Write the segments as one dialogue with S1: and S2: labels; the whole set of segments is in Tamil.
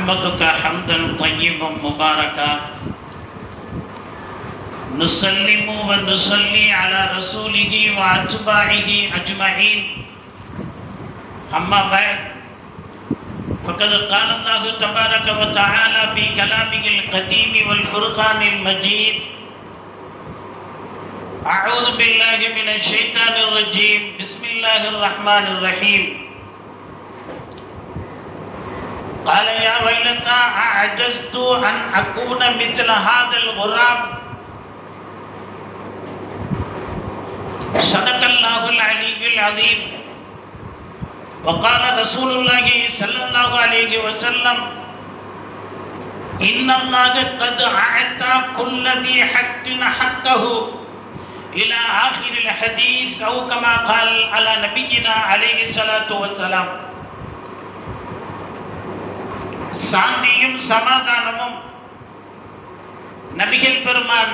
S1: نحمدك حمدا طيبا مباركا نسلم ونصلي على رسوله وأتباعه أجمعين أما بعد فقد قال الله تبارك وتعالى في كلامه القديم والفرقان المجيد أعوذ بالله من الشيطان الرجيم بسم الله الرحمن الرحيم قال يا ويلتى أعجزت أن أكون مثل هذا الغراب صدق الله العلي العظيم وقال رسول الله صلى الله عليه وسلم إن الله قد أعطى كل ذي حق حقه إلى آخر الحديث أو كما قال على نبينا عليه الصلاة والسلام. சாந்தியும் சமாதானமும் நபிகள் பெருமான்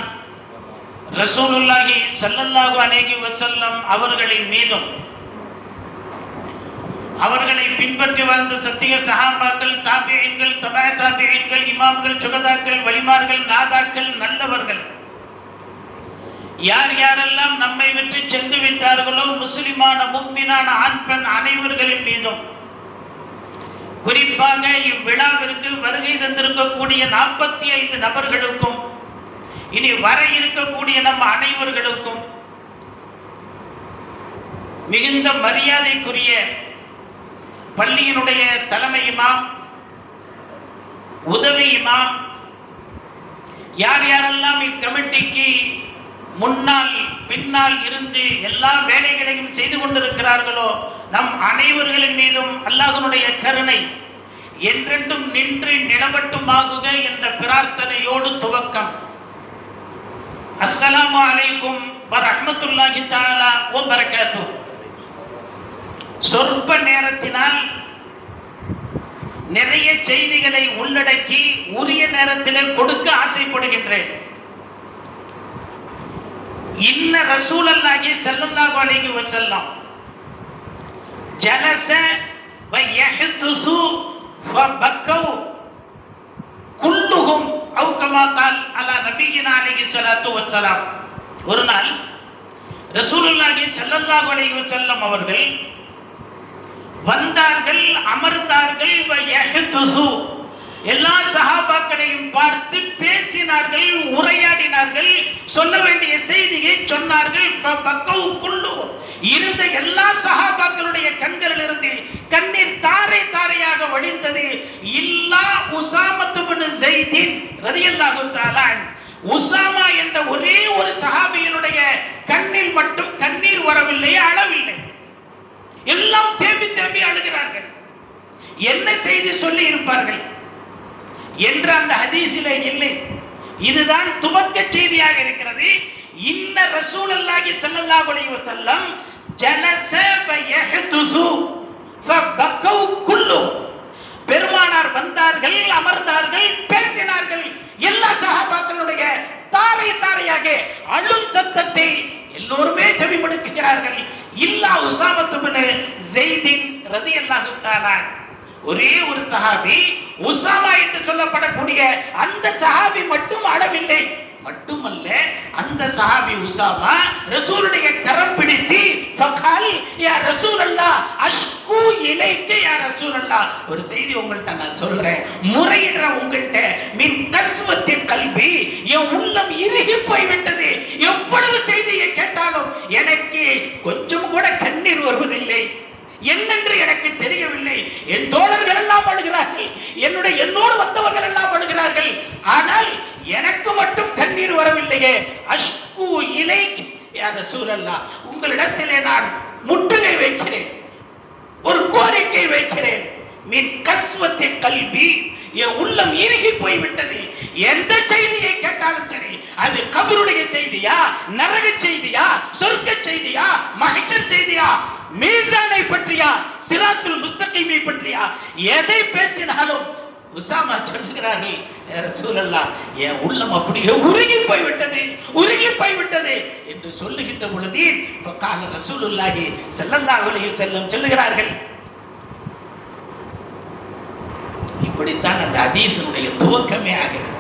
S1: ரசூலுல்லாஹி ஸல்லல்லாஹு அலைஹி வஸல்லம் அவர்களின் மீதும் அவர்களை பின்பற்றி வாழ்ந்த சத்திய சஹாபாக்கள், தாபிஈன்கள், தபஅ தாபிஈன்கள், இமாம்கள், சுகதாக்கள், வலிமார்கள், நாதாக்கள், நல்லவர்கள் யார் யாரெல்லாம் நம்மை விட்டு சென்று விட்டார்களோ முஸ்லிமான முஃமினான ஆண் பெண் அனைவர்களின் மீதும் குறிப்பாக இவ்விழாவிற்கு வருகை தந்திருக்கக்கூடிய 45 நபர்களுக்கும் இனி வர இருக்கக்கூடிய நம் அனைவர்களுக்கும் மிகுந்த மரியாதைக்குரிய பள்ளியினுடைய தலைமை இமாம், உதவி இமாம், யார் யாரெல்லாம் இக்கமிட்டிக்கு முன்னால் பின்னால் இருந்து எல்லா வேலைகளையும் செய்து கொண்டிருக்கிறார்களோ நம் அனைவர்களின் மீதும் அல்லாஹ்வுடைய கருணை என்றென்றும் நின்று நிலவட்டுமாகுக என்ற பிரார்த்தனையோடு துவக்கம். அஸ்ஸலாமு அலைக்கும் வரஹ்மத்துல்லாஹி தஆலா வ பரகாத்துஹு. சொற்ப நேரத்தினால் நிறைய செய்திகளை உள்ளடக்கி உரிய நேரத்திலே கொடுக்க ஆசைப்படுகின்றேன். இன்ன ரசூலுல்லாஹி ஸல்லல்லாஹு அலைஹி வஸல்லம் ஜலஸ வ யஹ்துஸு ஃபபக்கௌ குல்லுஹும் அவு கமா கால் அலா நபியினா அலைஹி ஸலாத்து வஸலாம். ஒரு நாள் ரசூலுல்லாஹி ஸல்லல்லாஹு அலைஹி வஸல்லம் அவர்கள் வந்தார்கள், அமர்ந்தார்கள், வ யஹ்துஸு எல்லா சஹாபாக்களையும் பார்த்து பேசினார்கள், உரையாடினார்கள், சொல்ல வேண்டிய செய்தியை சொன்னார்கள். இருந்த எல்லா சஹாபாக்களுடைய கண்களிலிருந்து கண்ணீர் தாரை தாரையாக வழிந்தது. இல்லா உஸாமத்து பின் ஸைத் ரலியல்லாஹு தஆலா உஸாமா என்ற ஒரே ஒரு சஹாபியினுடைய கண்ணில் மட்டும் கண்ணீர் வரவில்லை, அழவில்லை. எல்லாம் தேம்பி தேம்பி அழுகிறார்கள். என்ன செய்தி சொல்லி இருப்பார்கள் என்று அந்த ஹதீஸிலே இல்லை. இதுதான் துவக்க செய்தியாக இருக்கிறது. இன்ன ரசூலுல்லாஹி ஸல்லல்லாஹு அலைஹி வஸல்லம் ஜலஸ வ யஹ்துஸு ஃபபக்கௌ குல்லு. பெருமானார் வந்தார்கள், அமர்ந்தார்கள், பேசினார்கள். எல்லா சஹாபாக்களுடைய தாரை தாரையாக அழும் சத்தத்தை எல்லோருமே செவிமடுக்கிறார்கள். இல்லா உஸாமத்து பின் ஸைத் ரலியல்லாஹு தஆலா ஒரே ஒரு சஹாபி உஸாமா என்று சொல்லப்படக்கூடிய அந்த சஹாபி மட்டும் அழவில்லை. மட்டுமல்ல, அந்த சஹாபி உஸாமா ரசூலுடைய கரம் பிடித்து ஃபகால் யா ரசூலல்லாஹ் அஷ்கு இலைக்க யா ரசூலல்லாஹ், ஒரு செய்தி உங்கள்ட்ட நான் சொல்றேன், முறையிடுற உங்கள்ட்ட மின் கஸ்வத்தி கல்வி, என் உள்ளம் இறுகி போய்விட்டது. எவ்வளவு செய்தியை கேட்டாலும் எனக்கு கொஞ்சம் கூட கண்ணீர் வருவதில்லை. என்னென்று எனக்கு தெரியவில்லை. என் தோழர்கள் எல்லாம் அழுகிறார்கள், என்னோடு வந்தவர்கள் எல்லாம் அழுகிறார்கள், ஆனால் எனக்கு மட்டும் கண்ணீர் வரவில்லையே. அஷ்கு இலைக் யா ரசூலல்லாஹ், உங்களிடத்திலே நான் முற்றுகை வைக்கிறேன், ஒரு கோரிக்கை வைக்கிறேன். மின் கஸ்வத்தி கல்வி, என் உள்ளம் இறுகி போய்விட்டது. எந்த செய்தியை கேட்டாலும் சரி, அது கபருடைய செய்தியா, நரக செய்தியா, சொர்க்க செய்தியா, மஹ்ஷர் செய்தியா, மீசானை பற்றியா, சிராத்துல் முஸ்தகீமை பற்றியா, எதை பேசினாலும் உஸாமா சொல்கிறார்கள், ரசூலல்லாஹ் என் உள்ளம் அப்படியே உருகி போய்விட்டது என்று சொல்லுகின்ற பொழுது ஃபகால ரசூலுல்லாஹி ஸல்லல்லாஹு அலைஹி வஸல்லம் சொல்லுகிறார்கள், இப்படித்தான் அந்த ஹதீஸினுடைய துவக்கமே ஆகிறது.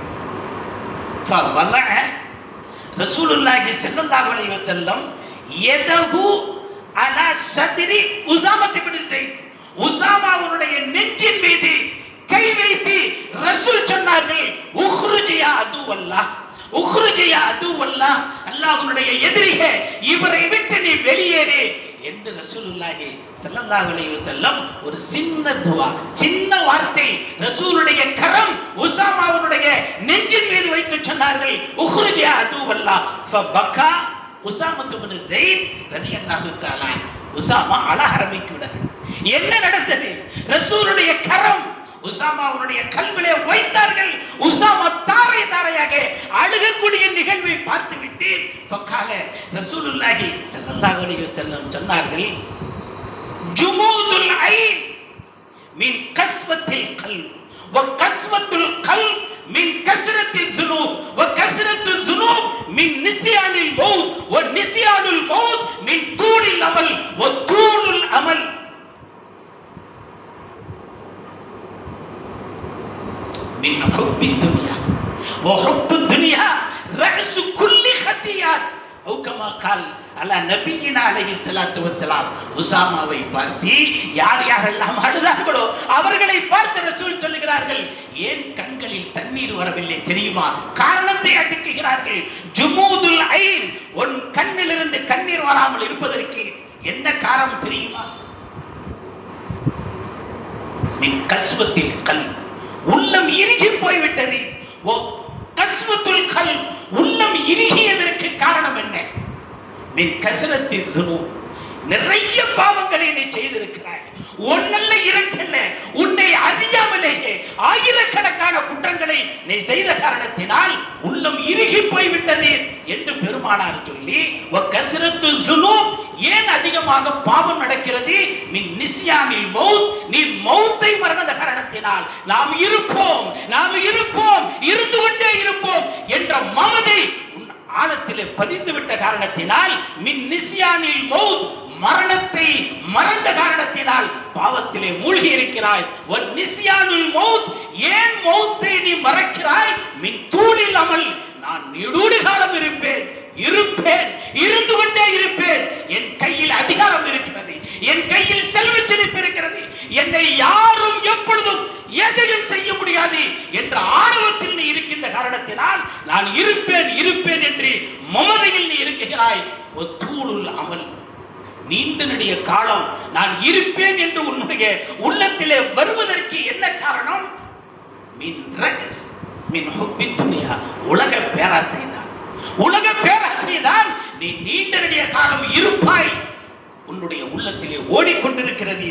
S1: ரசூலுல்லாஹி ஸல்லல்லாஹு அலைஹி வஸல்லம் யதஹு அலா சத்ரி உஸாமா இப்னு ஸைத், உஸாமாவுடைய நெஞ்சின் மீது கை வைத்து ரசூல் சொன்னார்கள், உக்ருஜ் யா அதுவல்லாஹ், உக்ருஜ் யா அதுவல்லாஹ், அல்லாஹ்வுடைய எதிரியே இவரை விட்டு நீ வெளியேறு என்று ரசூலுல்லாஹி ஸல்லல்லாஹு அலைஹி வஸல்லம் ஒரு சின்ன துஆ, சின்ன வார்த்தை ரசூலுடைய கரம் உஸாமாவுடைய நெஞ்சின் மீது வைத்து சொன்னார்கள், உக்ருஜ் யா அதுவல்லாஹ். ஃபபகா உஸாமா இப்னு ஸைத் ரலியல்லாஹு தஆலா. உஸாமா அழ ஆரம்பிக்கிறார். என்ன நடந்தது? ரசூலுடைய கரம் உஸாமாவுடைய கல்விலே வைத்தார்கள். உஸாமா தாரை தாரையாக அழுகக்கூடிய நிகழ்வை பார்த்துவிட்டு ஃபகால ரசூலுல்லாஹி ஸல்லல்லாஹு அலைஹி வஸல்லம் சொன்னார்கள், ஜுமூதுல் ஐன் மின் கஸ்வத்தில் கல்ப் வ கஸ்வத்துல் கல்ப் மின் கஸ்ரத்தில் ஸுனூப் வ கஸ்ரத்துல் ஸுனூப் மின் நிஸ்யானில் மௌத் வ நிஸ்யானுல் மௌத் மின் தூலில் அமல் வ தூலுல் அமல். من حب الدنيا وحب الدنيا رأس كل خطيئات أو كما قال على نبينا عليه الصلاة والسلام. உஸாமாவை பார்த்து யார் யாரெல்லாம் அழுதார்களோ அவர்களை பார்த்து ரசூல் சொல்லுகிறார்கள், ஏன் கண்களில் தண்ணீர் வரவில்லை தெரியுமா? காரணத்தை அடுக்குகிறார்கள். ஜுமூதுல் ஐன், உன் கண்ணிலிருந்து கண்ணீர் வராமல் இருப்பதற்கு என்ன காரணம் தெரியுமா? மின் கஸ்வத்தில் கல்ப், உள்ளம் இறுகி போய்விட்டது. ஓ கஸ்வத்துல் கல்ப், உள்ளம் இறுகியதற்கு காரணம் என்ன? மின் கஸ்ரத்தில் ஸுனூப், நிறைய பாவங்களை நீ செய்திருக்கிறாய். ஒன்னல்ல இரண்டல்ல, உன்னை அறியாமலேயே ஆயிரக்கணக்கான குற்றங்களை நீ செய்த காரணத்தினால் உள்ளம் இறுகி போய்விட்டது என்று பெருமானார் சொல்லி, வ கஸ்ரத்துல் ஸுனூப், ஏன் அதிகமாக பாவம் நடக்கிறது? மின் நிஸ்யானில் மௌத், நீ மௌத்தை மறந்த காரணத்தினால் நாம் இருப்போம் இருந்து கொண்டே இருப்போம் என்ற மமதை உன் ஆழத்திலே பதிந்து விட்ட காரணத்தினால், மின் நிஸ்யானில் மௌத், மரணத்தை மறந்த காரணத்தினால் பாவத்திலே மூழ்கி இருக்கிறாய். வ நிஸ்யானுல் மௌத், ஏன் மௌத்தை நீ மறக்கிறாய்? மின் தூலில் அமல், நான் நீடூழி காலம் இருப்பேன் இருந்து கொண்டே இருப்பேன். என் கையில் அதிகாரம் இருக்கிறது, என் கையில் செல்வ செழிப்பு இருக்கிறது, என்னை யாரும் எப்பொழுதும் எதையும் செய்ய முடியாது என்ற ஆணவத்தில் நீ இருக்கின்ற காரணத்தினால் நான் இருப்பேன் என்று மமதையில் நீ இருக்கிறாய். ஒத்தூளுல் அமல், நீண்ட நெடிய காலம் நான் இருப்பேன் என்று உன்னுடைய உள்ளத்திலே வருவதற்கு என்ன காரணம்? மின் ஹுப்பி துன்யா, உலக பேராசைதான் நீ நீண்ட நெடிய காலம் இருப்பாய் உன்னுடைய உள்ளத்திலே ஓடிக்கொண்டிருக்கிறது.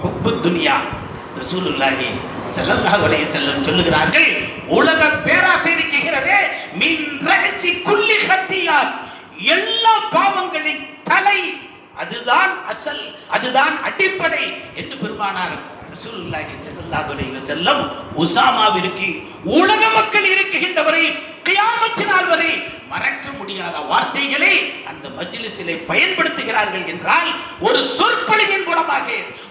S1: ஹுப்பு துன்யா, ரசூலுல்லாஹி ஸல்லல்லாஹு அலைஹி வஸல்லம் சொல்லுகிறார்கள், உலக பேராசை இருக்கிறதே, மின் ரஹசி குல்லி ஹத்தியாத், எல்லா பாவங்களின் தலை, அதுதான் அசல், அதுதான் அடிப்படை என்று பெருமானார் ரசூலுல்லாஹி ஸல்லல்லாஹு அலைஹி வஸல்லம் உஸாமாவிற்கு உலக மக்கள் இருக்குகின்றவரை கியாமத் நாள் வரை மறக்க முடியாத வார்த்தைகளை அந்த மஜ்லிஸிலே பயன்படுத்துகிறார்கள் என்றால், ஒரு சொற்பொழிவின் மூலமாக,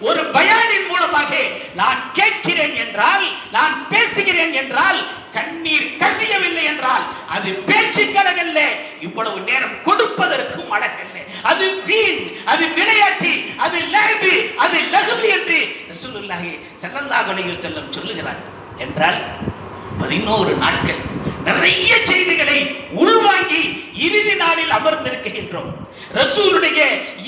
S1: ஒரு பயானின் மூலமாக நான் கேட்கிறேன் என்றால், நான் பேசுகிறேன் என்றால், கண்ணீர் கசியவில்லை என்றால் அது பேச்சுக்கழகல்ல, இவ்வளவு நேரம் கொடுப்பதற்கும் அழகல்ல, அது வீண், அது விளையாட்டு, அது லஹ்வி, அது லஹ்வி என்று ரசூலுல்லாஹி ஸல்லல்லாஹு அலைஹி வஸல்லம் சொல்லுகிறார் என்றால் 11 நாட்கள் நிறைய செய்திகளை உள்வாங்கி இறுதி நாளில் அமர்ந்திருக்கின்றோம். ரசூலுடைய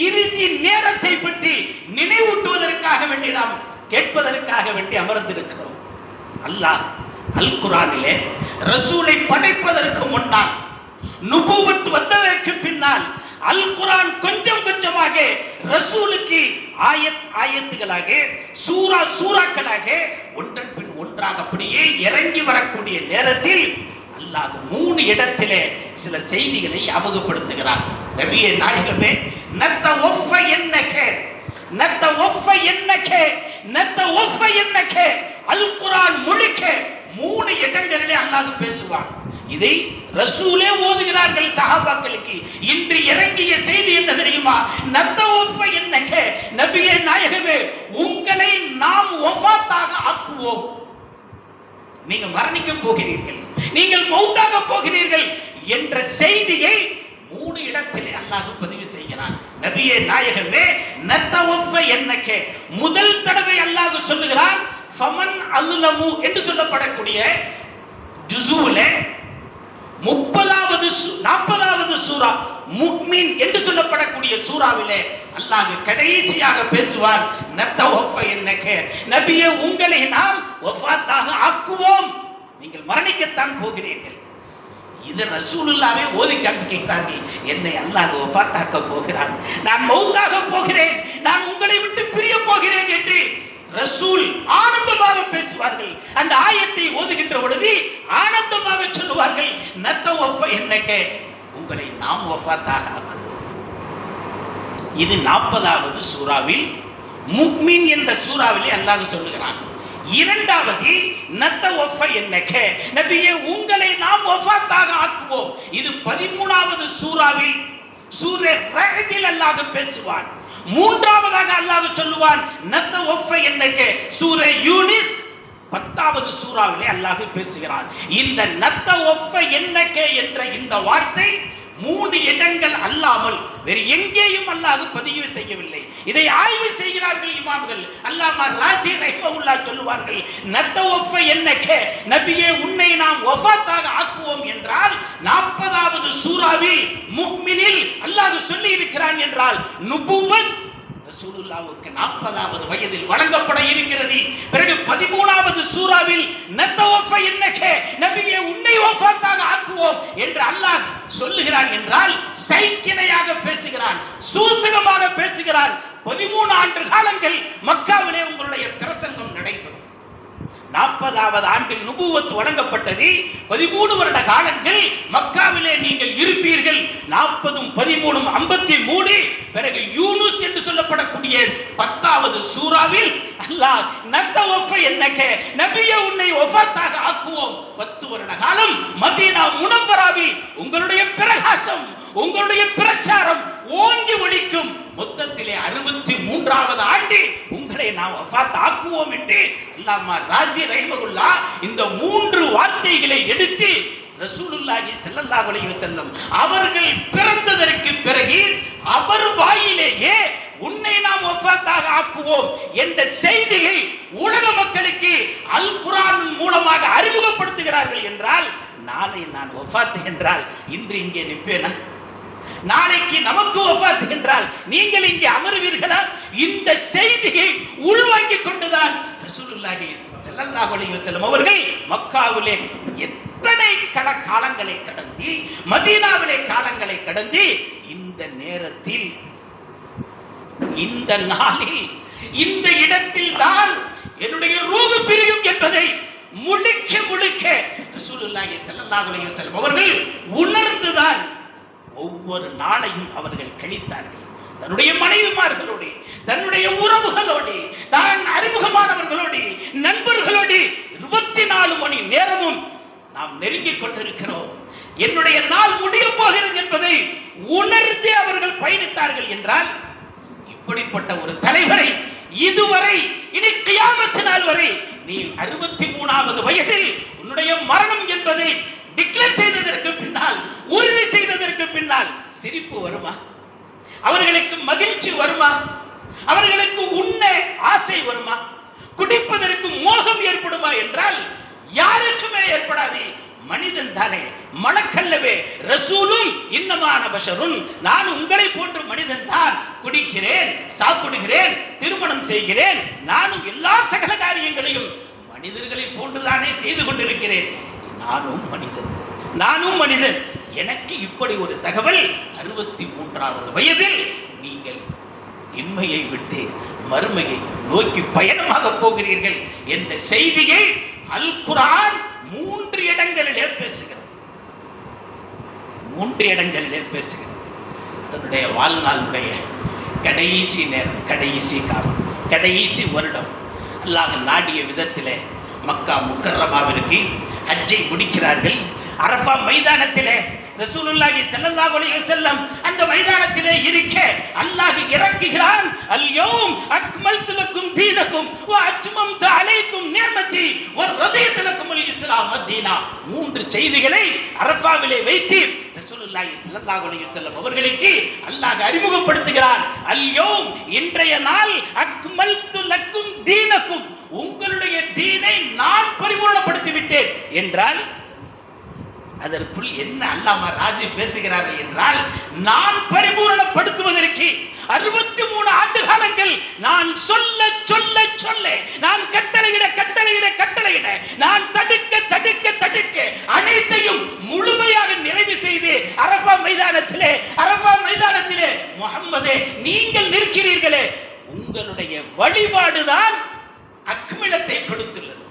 S1: இறுதி நேரத்தை பற்றி நினைவூட்டுவதற்காக வேண்டி நாம் கேட்பதற்காக வேண்டி அமர்ந்திருக்கிறோம். அல்லாஹ் அல் குர்ஆனிலே ரசூலை படைப்பதற்கு முன்னால், நுபுவத் வந்ததற்கு பின்னால் அல் குர்ஆன் கொஞ்சம் கொஞ்சமாக ரசூலுக்கு ஆயத்துகளாக, சூறாக்களாக ஒன்றன் பின் ஒன்றாக அப்படியே இறங்கி வரக்கூடிய நேரத்தில் அல்லாஹ் 3 இடத்திலே சில செய்திகளை ஞாபகப்படுத்துகிறார். நபியே நாயகமே, நத்தவஃப என்னக அல் குர்ஆன் முழுக்க 3 இடங்களிலே அல்லாஹ் பேசுவான். இதை ரசூலே ஓதுகிறார்கள் சஹாபாக்களுக்கு. இன்று இறங்கிய செய்தி என்ன தெரியுமா? நத்தவஃப என்னக, நபியே நாயகமே, உங்களை நாம் வஃபாத்தாக ஆக்குவோம். நீங்க மரணிக்க போகிறீர்கள், நீங்கள் மௌத்தாக போகிறீர்கள் என்ற செய்தியை 3 இடத்திலே அல்லாஹ் பதிவு செய்கிறான். நபியே நாயகமே, நத்தவஃப என்னக, முதல் தடவை அல்லாஹ் சொல்லுகிறான் ஃபமன் அல்லமு என்று சொல்லப்படக்கூடிய ஜுஸூல 40வது சூரா முஃமின் என்று சொல்லப்படக்கூடிய சூராவிலே அல்லாஹ் கடைசியாக பேசுவார், நத்தவஃப என்னக, நபியே உங்களை நாம் வஃபாத்தாக ஆக்குவோம், நீங்கள் மரணிக்கத்தான் போகிறீர்கள். இது ரசூலுல்லாஹ்வே ஓதி காண்பிக்கிறார்கள், என்னை அல்லாஹ் வஃபாத்தாக்க போகிறான், நான் மௌத்தாக போகிறேன், நான் உங்களை விட்டு பிரிய போகிறேன் என்று ரசூல் ஆனந்தமாக பேசுவார்கள். அந்த ஆயத்தை ஓதுகின்ற பொழுது ஆனந்தமாக சொல்லுவார்கள், நத்தவஃப என்னக, உங்களை நாம் வஃபாத்தாக ஆக்குவோம். இது 40வது சூராவில் முஃமின் என்ற சூராவிலே அல்லாஹ் சொல்லுகிறான். இரண்டாவது நத்தவஃப என்னக, நபியே உங்களை நாம் வஃபாத்தாக ஆக்குவோம். இது 13வது சூராவில் சூரே ரஅதில் அல்லாஹ் பேசுவான். மூன்றாவதாக அல்லாஹ் சொல்லுவான் நத்தவஃப என்னக, சூரே யூனிஸ் 10வது சூராவிலே அல்லாஹ் பேசுகிறான். இந்த நத்தவஃப என்னக என்ற இந்த வார்த்தை 3 இடங்கள் அல்லாமல் வேறு எங்கேயும் அல்லாஹ் பதிவு செய்யவில்லை. இதை ஆய்வு செய்கிறார்கள் இமாம்கள். அல்லாமா ராஸி ரஹ்மத்துல்லாஹ் சொல்லுவார்கள், நத்தவஃப என்னக, நபியே உன்னை நாம் வஃபாத்தாக ஆக்குவோம் என்றால் 40வது சூராவில் முஃமினில் அல்லாஹ் சொல்லி இருக்கிறான் என்றால் நுபுவத் ரசூலுல்லாஹ்வுக்கு 40வது வயதில் வழங்கப்பட இருக்கிறது. பிறகு 13வது சூராவில் நத்தவஃப என்னக, நபியே உன்னை வஃபாத்தாக ஆக்குவோம் என்று அல்லாஹ் சொல்லுகிறான் என்றால் சைக்கிணையாக பேசுகிறான், சூசகமாக பேசுகிறான். 13 ஆண்டு காலங்கள் மக்காவிலே உங்களுடைய பிரசங்கம் நடைபெறும். 40வது ஆண்டில் நுபுவத் வழங்கப்பட்டது. 13 வருட காலங்கள் மக்காவிலே நீங்கள் இருப்பீர்கள். 40ம் 13ம் 53. பிறகு யூனுஸ் என்று சொல்லப்படக்கூடிய 10வது சூராவில் அல்லாஹ் நத்தவஃப என்னக, நபியே உன்னை வஃபாத்தாக ஆக்குவோம். 10 வருட காலம் மதீனா முனவ்வராவில் உங்களுடைய பிரகாசம், உங்களுடைய பிரச்சாரம் ஓங்கி ஒலிக்கும். மொத்தத்திலே 63வது ஆண்டு உங்களை நாம் வஃபாத் ஆக்குவோம் என்று அல்லாமா ராஸி ரஹ்மத்துல்லாஹ் இந்த 3 வார்த்தைகளை எடுத்து ரசூலுல்லாஹி ஸல்லல்லாஹு அலைஹி வஸல்லம் அவர்கள் பிறந்ததற்கு பிறகு அவர் வாயிலேயே உன்னை நாம் வஃபாத்தாக ஆக்குவோம் என்ற செய்தியை உலக மக்களுக்கு அல் குர்ஆன் மூலமாக அறிமுகப்படுத்துகிறார்கள் என்றால், நாளை நான் வஃபாத் என்றால் இன்று இங்கே நிற்பேனா? நாளைக்கு நமக்கு வஃபாத் என்றால் நீங்கள் இங்கே அமருவீர்களா? இந்த செய்தியை உள்வாங்கிக் கொண்டுதான் ரசூலுல்லாஹி ஸல்லல்லாஹு அலைஹி வஸல்லம் அவர்கள் மக்காவிலே எத்தனை காலங்களை கடந்து, மதீனாவிலே காலங்களை கடந்து, இந்த நேரத்தில், இந்த நாளில், இந்த இடத்தில் தான் என்னுடைய ரூஹ் பிரியும் என்பதை முழுக்க முழுக்க ரசூலுல்லாஹி ஸல்லல்லாஹு அலைஹி வஸல்லம் அவர்கள் உணர்ந்துதான் ஒவ்வொரு நாளையும் அவர்கள் கழித்தார்கள். தன்னுடைய மனைவிமார்களோடு, தன்னுடைய உறவுகளோடு, தான் அறிமுகமானவர்களோடு, நண்பர்களோடு 24 மணி நேரமும் நாம் நெருங்கிக் கொண்டிருக்கிறோம். என்னுடைய நாள் முடிய போகிறது என்பதை உணர்ந்து அவர்கள் பயணித்தார்கள் என்றால், இப்படிப்பட்ட ஒரு தலைவரை இதுவரை இனி கியாமத் நாள் வரை நீ 63வது வயதில் உன்னுடைய மரணம் என்பதை டிக்ளேர் செய்ததற்கு பின்னால், உறுதி செய்ததற்கு பின்னால் சிரிப்பு வருமா? அவர்களுக்கு மகிழ்ச்சி வருமா? அவர்களுக்கு உண்ண ஆசை வருமா? குடிப்பதற்கு மோகம் ஏற்படுமா என்றால் யாருக்குமே ஏற்படாது. மனிதன் தானே, மலக்கல்லவே. ரசூலும் இன்னமான பஷருன், நான் உங்களை போன்ற மனிதன் தான். குடிக்கிறேன், சாப்பிடுகிறேன், திருமணம் செய்கிறேன், நானும் எல்லா சகல காரியங்களையும் மனிதர்களை போன்றுதானே செய்து கொண்டிருக்கிறேன். நானும் மனிதன், நானும் மனிதன். எனக்கு இப்படி ஒரு தகவல், 63வது வயதில் நீங்கள் இன்மையை விட்டு மறுமையை நோக்கி பயணமாக போகிறீர்கள் என்ற செய்தியை அல் குர்ஆன் 3 இடங்களிலே பேசுகிறது. 3 இடங்களிலே பேசுகிறது. தன்னுடைய வாழ்நாளுடைய கடைசி நேரம், கடைசி காலம், கடைசி வருடம் அல்லாஹ் நாடிய விதத்திலே மக்கா முக்கர்ரமாவிற்கு ஹஜ்ஜை முடிக்கிறார்கள். அரஃபா மைதானத்திலே ரசூலுல்லாஹி ஸல்லல்லாஹு அலைஹி வஸல்லம் அந்த மைதானத்திலே இருக்க அல்லாஹ் இறக்குகிறான், அல்யௌம் அக்மல்து லக்கும் தீனக்கும் வ அத்மம்து அலைக்கும் நிஅமதி வ ரதீது லக்குமுல் இஸ்லாம் தீனா. மூன்று செய்திகளை அரஃபாவிலே வைத்து ரசூலுல்லாஹி ஸல்லல்லாஹு அலைஹி வஸல்லம் அவர்களுக்கு அல்லாஹ் அறிமுகப்படுத்துகிறான். அல்யௌம் இன்றைய நாள் அக்மல்து லக்கும் தீனக்கும், உங்களுடைய தீனை நான் பரிபூர்ணப்படுத்தி விட்டேன் என்றால் அதற்குள் என்ன அல்லாமா ராஜி பேசுகிறார்கள் என்றால், நான் பரிபூரணப்படுத்துவதற்கு 63 ஆண்டு காலங்கள் நான் சொல்ல சொல்ல சொல்ல, நான் கட்டளையிட கட்டளையிட கட்டளையிட, நான் தடுக்க தடுக்க தடுக்க அனைத்தையும் முழுமையாக நிறைவு செய்து அரஃபா மைதானத்திலே முஹம்மதே நீங்கள் நிற்கிறீர்களே, உங்களுடைய வழிபாடுதான் அக்மிலத்தை கொடுத்துள்ளது.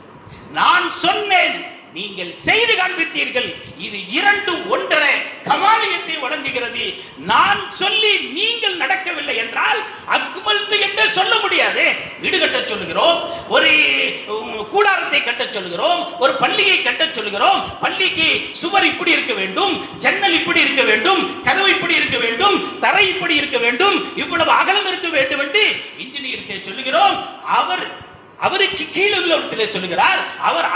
S1: நான் சொன்னேன், நீங்கள் செய்து காண்பித்தீர்கள். இது இரண்டும் ஒன்றரை கமாலியத்தை வழங்குகிறது. நான் சொல்லி நீங்கள் நடக்கவில்லை என்றால் அக்மல்து என்று சொல்ல முடியாது. வீடு கட்ட சொல்லுகிறோம், ஒரு கூடாரத்தை கட்ட சொல்லுகிறோம், ஒரு பள்ளியை கட்ட சொல்லுகிறோம். பள்ளிக்கு சுவர் இப்படி இருக்க வேண்டும், ஜன்னல் இப்படி இருக்க வேண்டும், கதவு இப்படி இருக்க வேண்டும், தரை இப்படி இருக்க வேண்டும், இவ்வளவு அகலம் இருக்க வேண்டும் என்று இன்ஜினியர்கிட்ட சொல்லுகிறோம். அவருக்கு கீழே உள்ளவற்றிலே சொல்லுகிறார்,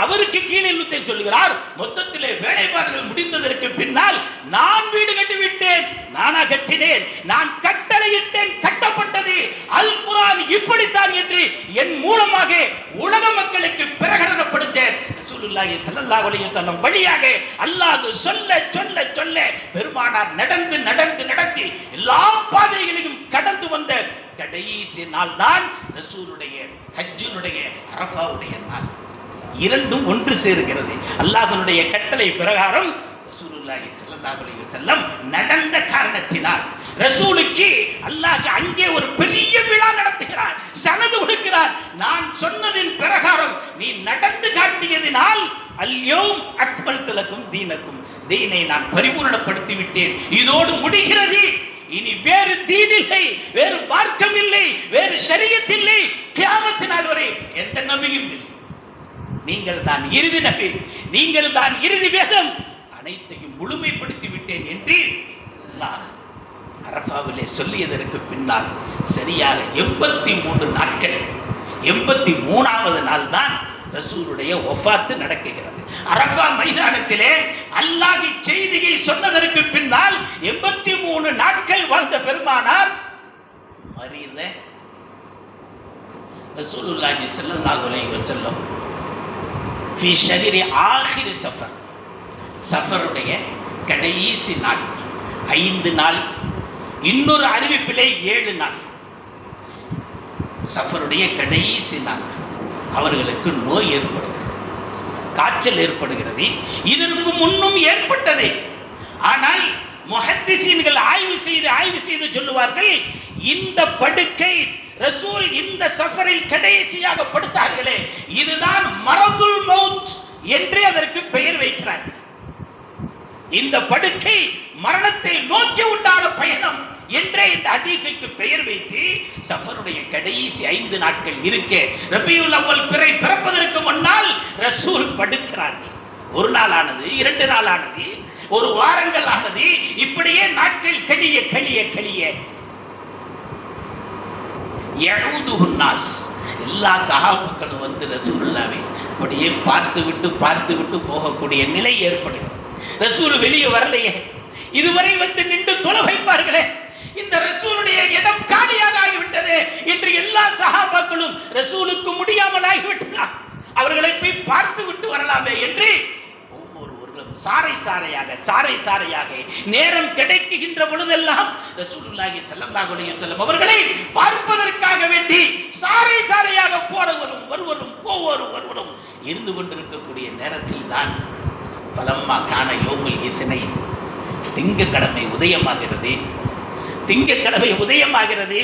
S1: அவருக்கு கீழே உள்ளத்தை சொல்லுகிறார். மொத்தத்திலே வேலைப்பாடுகள் முடிந்ததற்கு பின்னால் நான் வீடு கட்டிவிட்டேன், நானா கட்டினேன், நான் கட்டளையிட்டேன், கட்டப்பட்டது, அல் குர்ஆன் இப்படித்தான் என்று என் மூலமாக உலக மக்களுக்கு பிரகடனப்படுத்த ரசூலுல்லாஹி ஸல்லல்லாஹு அலைஹி வஸல்லம் வழியாக அல்லாஹ் சொல்ல சொல்ல சொல்ல பெருமானார் நடந்து நடந்து நடத்தி எல்லா பாதைகளையும் கடந்து வந்த கடைசி நாள் தான் ரசூலுடைய ஹஜ்ஜினுடைய அரஃபாவுடைய நாள். இரண்டும் ஒன்று சேருகிறது. அல்லாஹ்வுடைய கட்டளை பிரகாரம் ரசூலுல்லாஹி ஸல்லல்லாஹு அலைஹி வஸல்லம் நடந்த காரணத்தினால் ரசூலுக்கு அல்லாஹ் அங்கே ஒரு பெரிய விழா நடத்துகிறார், சனது கொடுக்கிறார். நான் சொன்னதின் பிரகாரம் நீ நடந்து காட்டியதினால் அல்யௌம் அக்மல்து லக்கும் தீனக்கும், தீனை நான் பரிபூரணப்படுத்தி விட்டேன், இதோடு முடிகிறது. இனி வேறு தீன் இல்லை, வேறு மார்க்கம் இல்லை, வேறு ஷரியத் இல்லை, கியாமத் நாள் வரை எந்த நபியும் இல்லை. நீங்கள் தான் இறுதி நபி, நீங்கள் தான் இறுதி வேதம், அனைத்தையும் முழுமைப்படுத்தி விட்டேன் என்று அல்லாஹ் அரஃபாவிலே சொல்லியதற்கு பின்னால் சரியாக 83 நாட்கள், 83வது நாள் தான் ரசூலுடைய வஃபாத் நடக்குகிறது. அரஃபா மைதானத்திலே அல்லாஹ் செய்தியை சொன்னதற்கு பின்னால் 83 நாட்கள் வாழ்ந்த பெருமானார் மரீல ரசூலுல்லாஹி ஸல்லல்லாஹு அலைஹி வஸல்லம் ஃபீ ஷஹ்ரி ஆகிர் சஃபர், சஃபருடைய கடைசி நாள் 5 நாள், இன்னொரு அறிவிப்பிலே 7 நாள், சஃபருடைய கடைசி நாள் அவர்களுக்கு நோய் ஏற்படுகிறது, காய்ச்சல் ஏற்படுகிறது. இதற்கு முன்னும் ஏற்பட்டது. ஆனால் முஹத்திஸீன்கள் ஆய்வு செய்து சொல்லுவார்கள், இந்த படுக்கை ரசூல் இந்த சஃபரில் கடைசியாக படுத்தார்களே, இதுதான் மரதுல் மௌத் என்று அதற்கு பெயர் வைக்கிறார்கள். இந்த படுக்கை மரணத்தை நோக்கி உண்டான பயணம் என்றே இந்த ஹதீஸுக்கு பெயர் வைத்து சஃபருடைய கடைசி 5 நாட்கள் இருக்க, ரபியுல் அவ்வல் பிறை பிறப்பதற்கு முன்னால் ரசூல் படுக்கிறார்கள். 1 நாள் ஆனது, 2 நாள் ஆனது, 1 வாரங்கள் ஆனது, இப்படியே நாட்கள் கழிய கழிய கழிய யஊதுஹுன்னாஸ், எல்லா சஹாபாக்களும் வந்து ரசூலுல்லாஹ்வை அப்படியே பார்த்து விட்டு போகக்கூடிய நிலை ஏற்படுகிறது. ரசூல் வெளியே வரலையே, இதுவரை வந்து நின்று தொலை வைப்பார்களே, இந்த ரசூலுடைய இடம் காலியாக ஆகிவிட்டது என்று எல்லா சஹாபாக்களும் ரசூலுக்கு முடியாமல் ஆகிவிட்டார், அவர்களை போய் பார்த்து விட்டு வரலாமே என்று ஒவ்வொருவர்களும் சாறை சாறையாக நேரம் கிடைக்கின்ற பொழுதெல்லாம் ரசூலுல்லாஹி ஸல்லல்லாஹு அலைஹி வஸல்லம் அவர்களை பார்ப்பதற்காக வேண்டி சாறை சாறையாக வருவரும் இருந்து கொண்டிருக்கக்கூடிய நேரத்தில் தான் பலம்மா கான யோமுல் இஸ்னை, திங்கட்கிழமை உதயமாகிறது.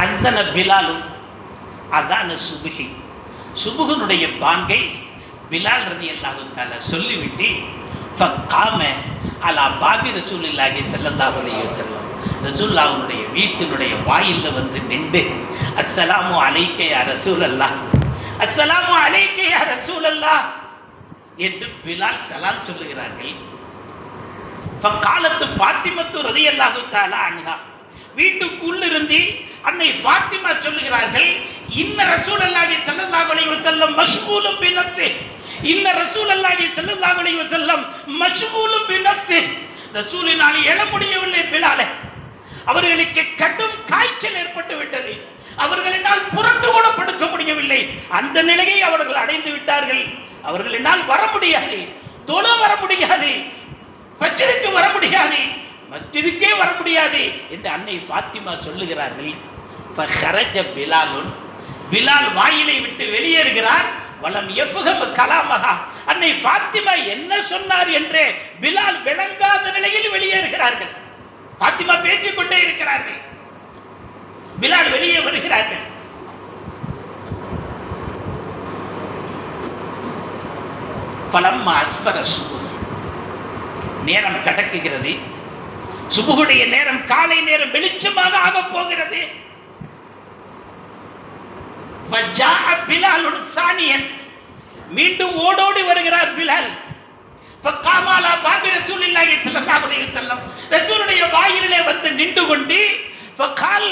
S1: அத்தன பிலாலும் அதான சுபுகி, சுபுகனுடைய பாங்கை பிலால் ரலியல்லாஹு தஆலா சொல்லிவிட்டு ஃபகாம அலா பாபி ரசூலுல்லாஹி ஸல்லல்லாஹு அலைஹி வஸல்லம், ரசூலுல்லாஹ்வுடைய வீட்டினுடைய வாயில்ல வந்து நின்று அஸ்ஸலாமு அலைக்க யா ரசூலல்லாஹ், அஸ்ஸலாமு அலைக்க யா ரசூலல்லாஹ் என்று பிலால் சலாம் சொல்லுகிறார்கள். ஃபகாலத்து ஃபாத்திமத்து ரலியல்லாஹு தஆலா அன்ஹா, வீட்டுக்குள்ளிருந்து அன்னை ஃபாத்திமா சொல்லுகிறார்கள், இன்ன ரசூலுல்லாஹி ஸல்லல்லாஹு அலைஹி வஸல்லம் மஷ்கூலும் பினஃப்ஸி, இன்ன ரசூலுல்லாஹி ஸல்லல்லாஹு அலைஹி வஸல்லம் மஷ்கூலும் பினஃப்ஸி. ரசூலினால் எழ முடியவில்லை பிலாலே, அவர்களுக்கு கடும் காய்ச்சல் ஏற்பட்டு விட்டது, அவர்களினால் புரண்டு கூட படுக்க முடியவில்லை. அந்த நிலையை அவர்கள் அடைந்து விட்டார்கள். அவர்களினால் வர முடியாது, தொழ வர முடியாது, ஃபஜ்ருக்கு வர முடியாது, மஸ்ஜிதுக்கே வர முடியாது என்று அன்னை ஃபாத்திமா சொல்லுகிறார்கள். ஃபஹரஜ பிலாலுன், பிலால் வாயிலை விட்டு வெளியேறுகிறார். வலம் யஃப்ஹம் கலாமஹா, அன்னை ஃபாத்திமா என்ன சொன்னார் என்று பிலால் விளங்காத நிலையில் வெளியேறுகிறார்கள். ஃபாத்திமா பேசிக்கொண்டே இருக்கிறார்கள், பிலால் வெளியே வருகிறார்கள். ஃபலம்மா அஸ்ஃபர சுபுஹ், நேரம் கடக்குகிறது, சுபுகுடைய நேரம், காலை நேரம் வெளிச்சமாக ஆக போகிறது. ஃபஜாஅ பிலாலுன் சானியன், மீண்டும் ஓடோடி வருகிறார் பிலால். ஃபகாம அலா பாபி ரசூலில்லாஹி ஸல்லல்லாஹு அலைஹி வஸல்லம், ரசூலுடைய வாயிலே வந்து நின்று கொண்டு ஃபகால்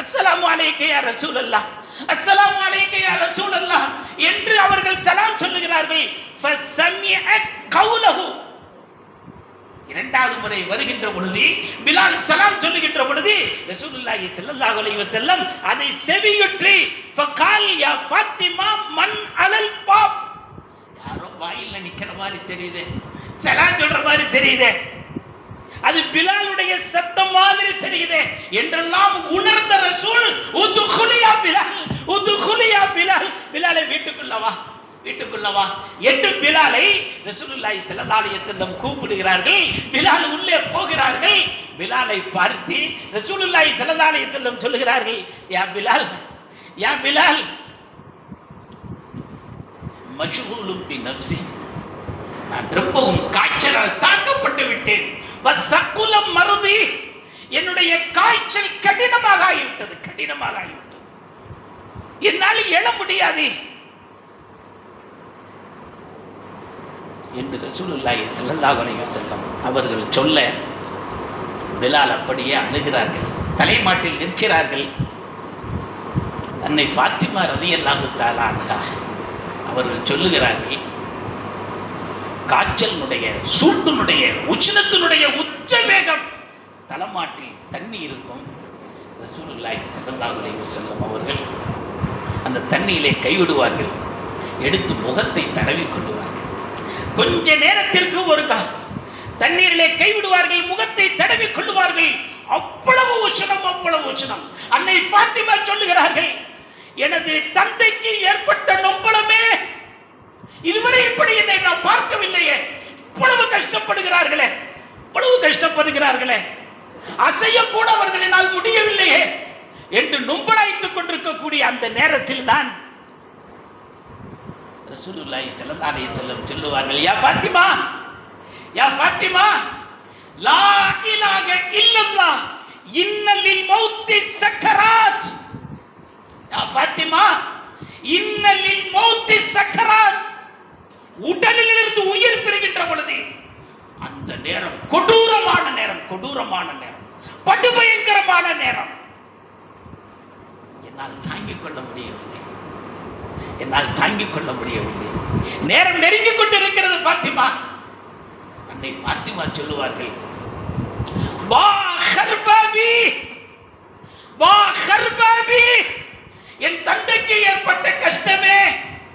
S1: அஸ்ஸலாமு அலைக்க யா ரசூலல்லாஹ், அஸ்ஸலாமு அலைக்க யா ரசூலல்லாஹ் என்று அவர்கள் சலாம் சொல்லுகிறார்கள். ஃபஸமிஅ கௌலஹு, இரண்டாவது முறை வருகின்ற பொழுது, பிலால் சலாம் சொல்லுகின்ற பொழுது ரசூலுல்லாஹி ஸல்லல்லாஹு அலைஹி வஸல்லம் அதை செவியுற்று ஃபகால் யா ஃபாத்திமா மன் அலல் பாப், யாரோ வாயில்ல நிக்கிற மாதிரி தெரியுதே, சலாம் சொல்ற மாதிரி தெரியுதே, அது பிலாலுடைய சத்தம் மாதிரி தெரியுதே என்றெல்லாம் உணர்ந்த ரசூல் உதுகுலி யா பிலால், உதுகுலி யா பிலால், பிலாலை வீட்டுக்குள்ள வா, வீட்டுக்குள்ள வா என்று பிலாலை ரசூலுல்லாஹி ஸல்லல்லாஹு அலைஹி வஸல்லம் கூப்பிடுகிறார்கள். பிலால் உள்ளே போகிறார்கள். பிலாலை பார்த்து ரசூலுல்லாஹி ஸல்லல்லாஹு அலைஹி வஸல்லம் சொல்லுகிறார்கள், யா பிலால், யா பிலால், மஷ்கூலும் பி நஃப்ஸி, நான் ரொம்பவும் காய்ச்சலால் தாக்கப்பட்டு விட்டேன். வஸகுலம் மர்தி, என்னுடைய காய்ச்சல் கடினமாக ஆகிவிட்டது, கடினமாக ஆகிவிட்டது, என்னால் எழ முடியாது என்று ரசூலுல்லாஹி ஸல்லல்லாஹு அலைஹி வஸல்லம் அவர்கள் சொல்ல, பிலால் அப்படியே அழுகிறார்கள், தலைமாட்டில் நிற்கிறார்கள். அன்னை ஃபாத்திமா ரலியல்லாஹு தஆலா அன்ஹா அவர்கள் சொல்லுகிறார்கள், காய்ச்சலினுடைய, சூட்டினுடைய, உஷ்ணத்தினுடைய உச்ச வேகம், தலைமாட்டில் தண்ணி இருக்கும். ரசூலுல்லாஹி ஸல்லல்லாஹு அலைஹி வஸல்லம் அவர்கள் அந்த தண்ணியிலே கைவிடுவார்கள், எடுத்து முகத்தை தடவி கொள்வார்கள். கொஞ்ச நேரத்திற்கு ஒரு தண்ணீரிலே கைவிடுவார்கள், முகத்தை தடவி கொள்வார்கள். அவ்வளவு உஷ்ணம், அவ்வளவு உஷ்ணம். அன்னை ஃபாத்திமா சொல்லுகிறார்கள், எனது தந்தைக்கு ஏற்பட்ட நொம்பலமே, இதுவரை இப்படி என்னை நான் பார்க்கவில்லையே, இவ்வளவு கஷ்டப்படுகிறார்களே, இவ்வளவு கஷ்டப்படுகிறார்களே, அசைய கூட அவர்களினால் முடியவில்லையே என்று நொம்பலாய்த்துக் கொண்டிருக்கக்கூடிய அந்த நேரத்தில் தான் ரசூலுல்லாஹி ஸல்லல்லாஹு அலைஹி வஸல்லம் சொல்லுவார்கள், யா ஃபாத்திமா, யா ஃபாத்திமா, லா இலாஹ இல்லல்லாஹ் இன்னலில் மௌத்தி சக்கராத், யா ஃபாத்திமா, இன்னலில் மௌத்தி சக்கராத், உடலிலிருந்து உயிர் பெறுகின்ற பொழுது அந்த நேரம் கொடூரமான நேரம், கொடூரமான நேரம், படுபயங்கரமான நேரம், என்னால் தாங்கிக் கொள்ள முடியவில்லை, என்னால் தாங்கிக் கொள்ள முடியவில்லை, நேரம் நெருங்கிக் கொண்டிருக்கிறது ஃபாத்திமா. அன்னை ஃபாத்திமா சொல்லுவார்கள், வா ஹர்பாபி, வா ஹர்பாபி, என் தந்தைக்கு ஏற்பட்ட கஷ்டமே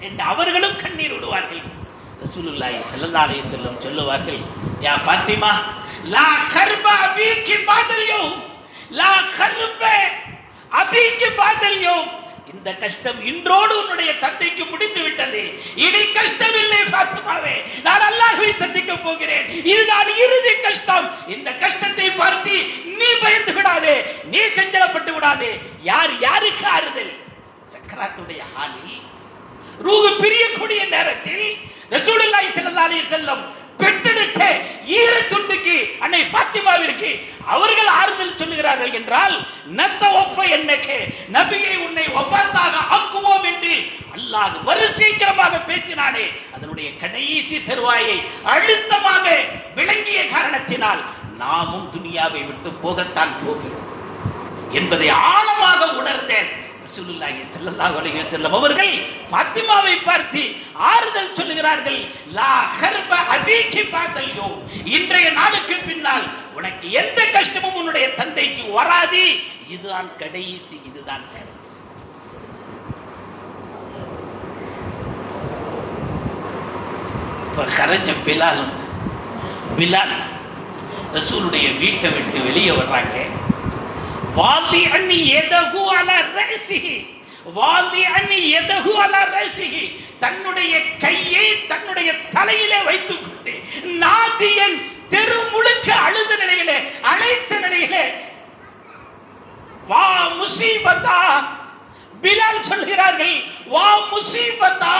S1: என்று அவர்களும் கண்ணீர் விடுவார்கள். ரசூலுல்லாஹி ஸல்லல்லாஹு அலைஹி வஸல்லம் சொல்லுவார்கள், யா ஃபாத்திமா, லா ஹர்பா அபீகி பாதல் யௌம், லா ஹர்ப அபீகி பாதல் யௌம், இந்த கஷ்டம் இன்றோடு உன்னுடைய தந்தைக்கு முடிந்து விட்டது, இனி கஷ்டம் இல்லை ஃபாத்திமாவே, நான் அல்லாஹ்வை சந்திக்க போகிறேன், இதுதான் இறுதி கஷ்டம். இந்த கஷ்டத்தை பார்த்து நீ பயந்து விடாதே, நீ செஞ்சலப்பட்டு விடாதே. யார் யாருக்கு ஆறுதல்? சக்கராத்துடைய ஹாலில், ரூஹ் பிரியக்கூடிய நேரத்தில் ரசூலுல்லாஹி ஸல்லல்லாஹு அலைஹி வஸல்லம் பெற்றெடுத்த ஈரத்துண்டுக்கு அன்னை பாத்திமாவிற்கு அவர்கள் ஆறுதல் சொல்லுகிறார்கள் என்றால் என்னக்கு நபியை உன்னை வஃபாத்தாக ஆக்குவோம் என்று அல்லாஹ் வரிசைக்கிரமாக பேசினானே, அதனுடைய கடைசி தருவாயை அழுத்தமாக விளங்கிய காரணத்தினால் நாமும் துனியாவை விட்டு போகத்தான் போகிறோம் என்பதை ஆழமாக உணர்ந்தேன். ரசூலுல்லாஹி ஸல்லல்லாஹு அலைஹி வஸல்லம் அவர்கள் பாத்திமாவை பார்த்து ஆறுதல் சொல்லுகிறார்கள். லா ஹர்ப அபீகி பாதல் யௌம், இன்றைய நாளுக்கு பின்னால் உனக்கு எந்த கஷ்டமும் உன்னுடைய தந்தைக்கு வராது. இதுதான் கடைசி, இதுதான் கடைசி. خرج பிலால் ரசூலுடைய வீட்டை விட்டு வெளியே வர்றாங்க. தன்னுடைய கையை தன்னுடைய தலையிலே வைத்துக் கொண்டு நாதியன் தெரு முழுக்க அழுத நிலையிலே, அழைத்த நிலையிலே, வா முசீபத்தா, பிலால் சொல்கிறார்கள், வா முசீபத்தா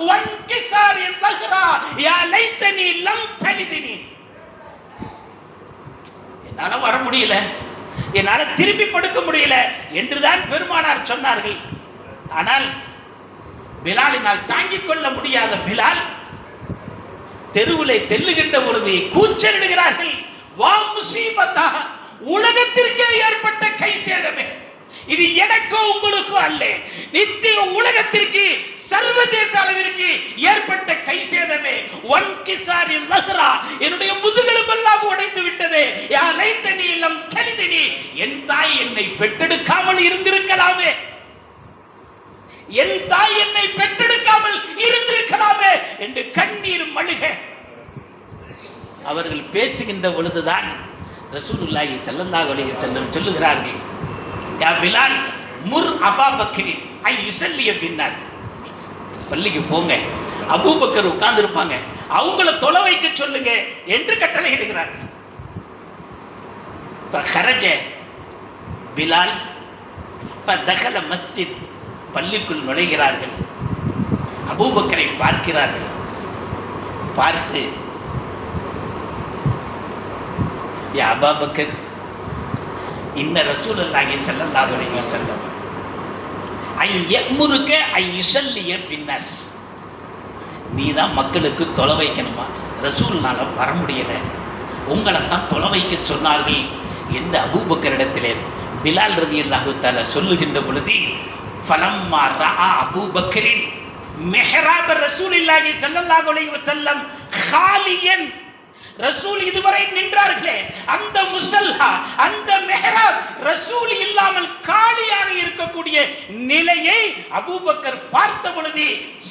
S1: வன்கிசாரி லஹ்ரா யா லைத்தனி லம் தலிதினி. என்னால வர முடியல, என்னால திரும்பி படுக்க முடியல என்றுதான் பெருமானார் சொன்னார்கள். ஆனால் பிலாலினால் தாங்கிக் கொள்ள முடியாத பிலால் தெருவிலே செல்லுகின்ற பொழுது கூச்சலிடுகிறார்கள். வா முசீபத்தா, உலகத்திற்கே ஏற்பட்ட கை சேதமே, இது எனக்கோ உங்களுக்கோ அல்ல, நித்திய உலகத்திற்கு சர்வதேச அளவிற்கு ஏற்பட்ட கை சேதமே. வன்கிசாரி லஹ்ரா, என்னுடைய முதுகெலும்பெல்லாம் உடைந்து விட்டதே. யா லைத்தனி லம் தலிதினி, என் தாய் என்னை பெற்றெடுக்காமல் இருந்திருக்கலாமே, என் தாய் என்னை பெற்றெடுக்காமல் இருந்திருக்கலாமே என்று கண்ணீர் மல்க அவர்கள் பேசுகின்ற பொழுதுதான் ரசூலுல்லாஹி ஸல்லல்லாஹு அலைஹி வஸல்லம் சொல்லுகிறார்கள், யா பிலால் முர் அபா பக்ரி ஐ யுஸல்லிய பின்னாஸ், பள்ளிக்கு போங்க, அபூபக்கர் உட்கார்ந்து இருப்பாங்க, அவங்கள தொலை வைக்க சொல்லுங்க என்று கட்டளை இடுகிறார்கள். ஃபஹரஜ பிலால் ஃபதகல மஸ்ஜித், பள்ளிக்குள் நுழைகிறார்கள். அபூபக்கரை பார்க்கிறார்கள். பார்த்து, யா அபா பக்கர், இன்ன ரசூலுல்லாஹி ஸல்லல்லாஹு அலைஹி வஸல்லம் ஐ யமுருக ஐ யுஸல்லிய பின்னாஸ், நீ தான் மக்களுக்கு தொலை வைக்கணுமா, ரசூல்னால வர முடியல, உங்களை தான் தொலை வைக்க சொன்னார்கள் என்று அபூபக்கரிடத்திலே பிலால் ரலியல்லாஹு தஆலா சொல்லுகின்ற பொழுது, ஃபலம்மா ரஆ அபூபக்கரின் மிஹ்ராப ரசூலில்லாஹி ஸல்லல்லாஹு அலைஹி வஸல்லம் காலியன், ரசூல் இதுவரை நின்றார்களே அந்த முஸல்லா, அந்த மிஹ்ராப் ரசூல் இல்லாமல் காலியாக இருக்கக்கூடிய நிலையை அபூபக்கர் பார்த்த பொழுது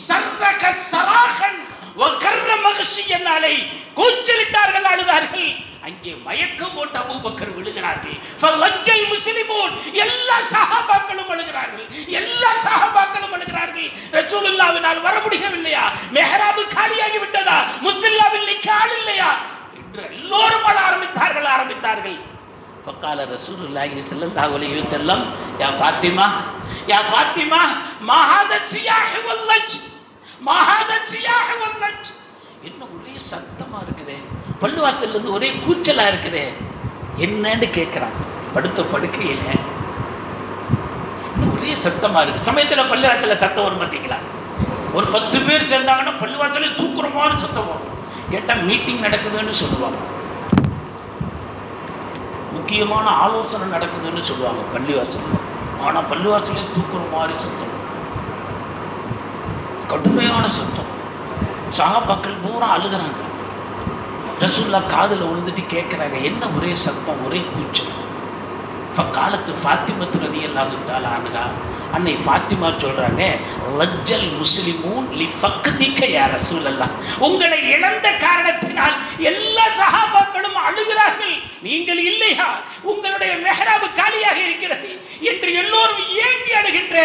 S1: சர்ரக சராஹன் வகர்ர மக்ஷியன் அலை, கூச்சலிட்டார்கள், அழுதார்கள். அங்கே மயக்கம் போட்டு அபூபக்கர் விழுகிறார்கள். ஃபலஜ்ஜல் முஸ்லிமூன், எல்லா சஹாபாக்களும் அழுகிறார்கள், எல்லா சஹாபாக்களும் அழுகிறார்கள். ரசூலுல்லாஹ்வினால் வர முடியவில்லையா, மிஹ்ராப் காலியாகி விட்டதா, முஸல்லாவில் நிக்க ஆள் இல்லையா என்று எல்லோரும் அழ ஆரம்பித்தார்கள். فقال رسول الله صلى الله عليه وسلم يا فاطمه يا فاطمه ما هذا الصياح واللج ما هذا الصياح واللج, என்ன ஒரே சத்தமா இருக்குதே, பள்ளிவாசல்ல இருந்து ஒரே கூச்சலா இருக்குதே, என்னன்னு கேட்கிறான். படுத்த படுக்கையில ஒரே சத்தமா இருக்கு. சமயத்துல பள்ளிவாசல்ல சத்தம் வரும் பார்த்தீங்களா, ஒரு 10 பேர் சேர்ந்தாங்கன்னா பள்ளிவாசல்ல தூக்குறமான சத்தம் வரும். கேட்டா மீட்டிங் நடக்குதுன்னு சொல்லுவாங்க, முக்கியமான ஆலோசனை நடக்குதுன்னு சொல்லுவாங்க பள்ளிவாசல்ல. ஆனா பள்ளிவாசல்ல தூக்குற மாதிரி சத்தம், கடுமையான சத்தம். சஹாபாக்கள் பூரா அழுகிறாங்க. ரசூலுல்லாஹ் காதுல விழுந்துட்டு கேட்கிறாங்க, என்ன ஒரே சத்தம், ஒரே கூச்சல். காலத்து ஃபாத்திமத்து ரலியல்லாஹு தஆலா அன்ஹா, அன்னை ஃபாத்திமா சொல்றாங்க, லஜ்ஜல் முஸ்லிமூன் லிஃபக்திக யா ரசூலல்லாஹ், உங்களை இழந்த காரணத்தினால் எல்லா சஹாபாக்களும் அழுகிறார்கள், நீங்கள் இல்லையா, உங்களுடைய மிஹ்ராப் காலியாக இருக்கிறது என்று எல்லோரும் ஏங்கி அழுகின்ற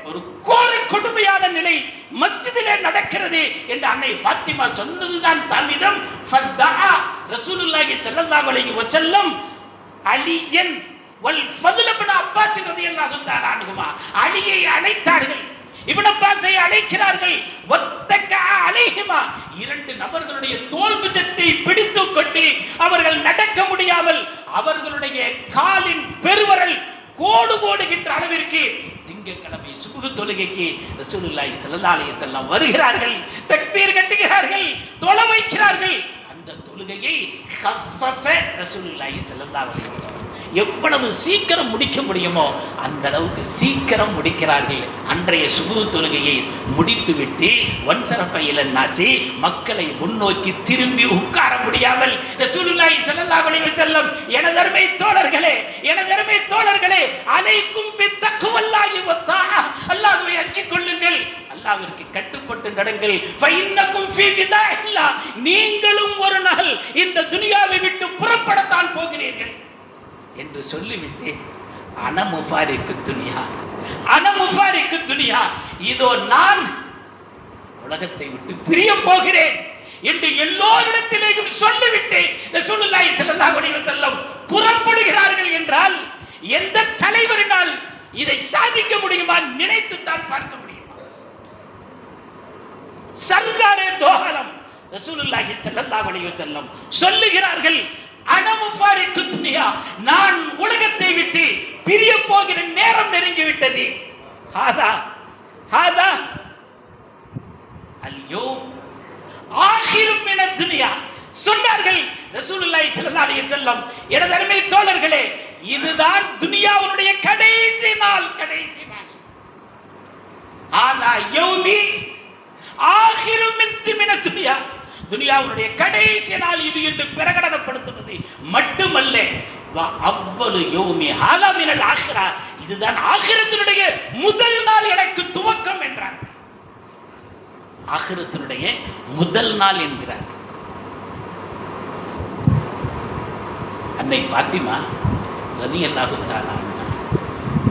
S1: ஒரு கோர கொடுமையான நிலை மஸ்ஜிதிலே நடக்கிறது என்று அன்னை ஃபாத்திமா சொன்னதுதான் தாமிதம். ஃபதஆ ரசூலுல்லாஹி ஸல்லல்லாஹு அலைஹி வஸல்லம் அலியன் வல் ஃபضل இப்னு அப்பாஸ் ரலியல்லாஹு தஆலா அன்ஹுமா, அலியை அழைத்தார்கள், இப்னு அப்பாஸை அழைக்கிறார்கள். வத்தக அலைஹிமா, 2 நபர்களுடைய தோல் புஜத்தை பிடித்து கொண்டு அவர்கள் நடக்க முடியாமல் அவர்களுடைய காலின் பெருவரல் கோடு போடுகின்ற அளவிற்கு திங்கட்கிழமை சுபுஹ் தொழுகைக்கு ரசூலுல்லாஹி ஸல்லல்லாஹு அலைஹி வஸல்லம் வருகிறார்கள், தக்பீர் கட்டுகிறார்கள், தொழ வைக்கிறார்கள். அந்த தொழுகையை கஃபஃப ரசூலுல்லாஹி ஸல்லல்லாஹு அலைஹி வஸல்லம் எவ்வளவு சீக்கிரம் முடிக்க முடியுமோ அந்த அளவுக்கு சீக்கிரம் முடிக்கிறார்கள். அன்றைய சுபுஹ் தொழுகையை முடித்துவிட்டு வன்சரஃப இலன் நாசி மக்களை முன்னோக்கி திரும்பி உட்கார முடியாமல் ரசூலுல்லாஹி ஸல்லல்லாஹு அலைஹி வஸல்லம் எனதருமை தோழர்களே அலைக்கும் பித்தக்வல்லாஹி வத்தஆ, அல்லாஹ்வை அஞ்சிக் கொள்ளுங்கள், அல்லாஹ்விற்கு கட்டுப்பட்டு நடங்கள். ஃபைன்னக்கும் ஃபீ விதாஇல்லாஹ், நீங்களும் ஒரு நாள் இந்த துனியாவை விட்டு புறப்படத்தான் போகிறீர்கள் என்று சொல்லிவிட்டு அனமுஃபாரிக்கு துனியா, இதோ நான் உலகத்தை விட்டு பிரிய போகிறேன் என்று எல்லோரிடத்திலேயும் சொல்லிவிட்டு ரசூலுல்லாஹி ஸல்லல்லாஹு அலைஹி வஸல்லம் புறப்படுகிறார்கள் என்றால் எந்த தலைவரினால் இதை சாதிக்க முடியுமா? நினைத்துத்தான் பார்க்க முடியுமா? சர்தாரே தோஹலம் ரசூலுல்லாஹி ஸல்லல்லாஹு அலைஹி வஸல்லம் சொல்லுகிறார்கள், அனமுஃபாரிக்கு துனியா, நான் உலகத்தை விட்டு பிரிய போகிற நேரம் நெருங்கிவிட்டது. ஹாதா அல்யோம் ஆகிரு மினத் துனியா சொன்னார்கள் ரசூலுல்லாஹி ஸல்லல்லாஹு அலைஹி வஸல்லம். எனது அருமை தோழர்களே, இதுதான் துனியாவுடைய கடைசி நாள். ஆனா யௌமி ஆகிரு மினத் துனியா, துனியாவுடைய கடைசி நாள் இது என்று பிரகடனப்படுத்துவது மட்டுமல்ல, அவ்வளவு யௌமி ஹாலா மினல் ஆகிரா, இதுதான் ஆகிரத்தினுடைய முதல் நாள் எனக்கு துவக்கம் என்றார். ஆகிரத்தினுடைய முதல் நாள் என்கிறார். அன்னை பாத்திமா ரலியல்லாஹு தஆலா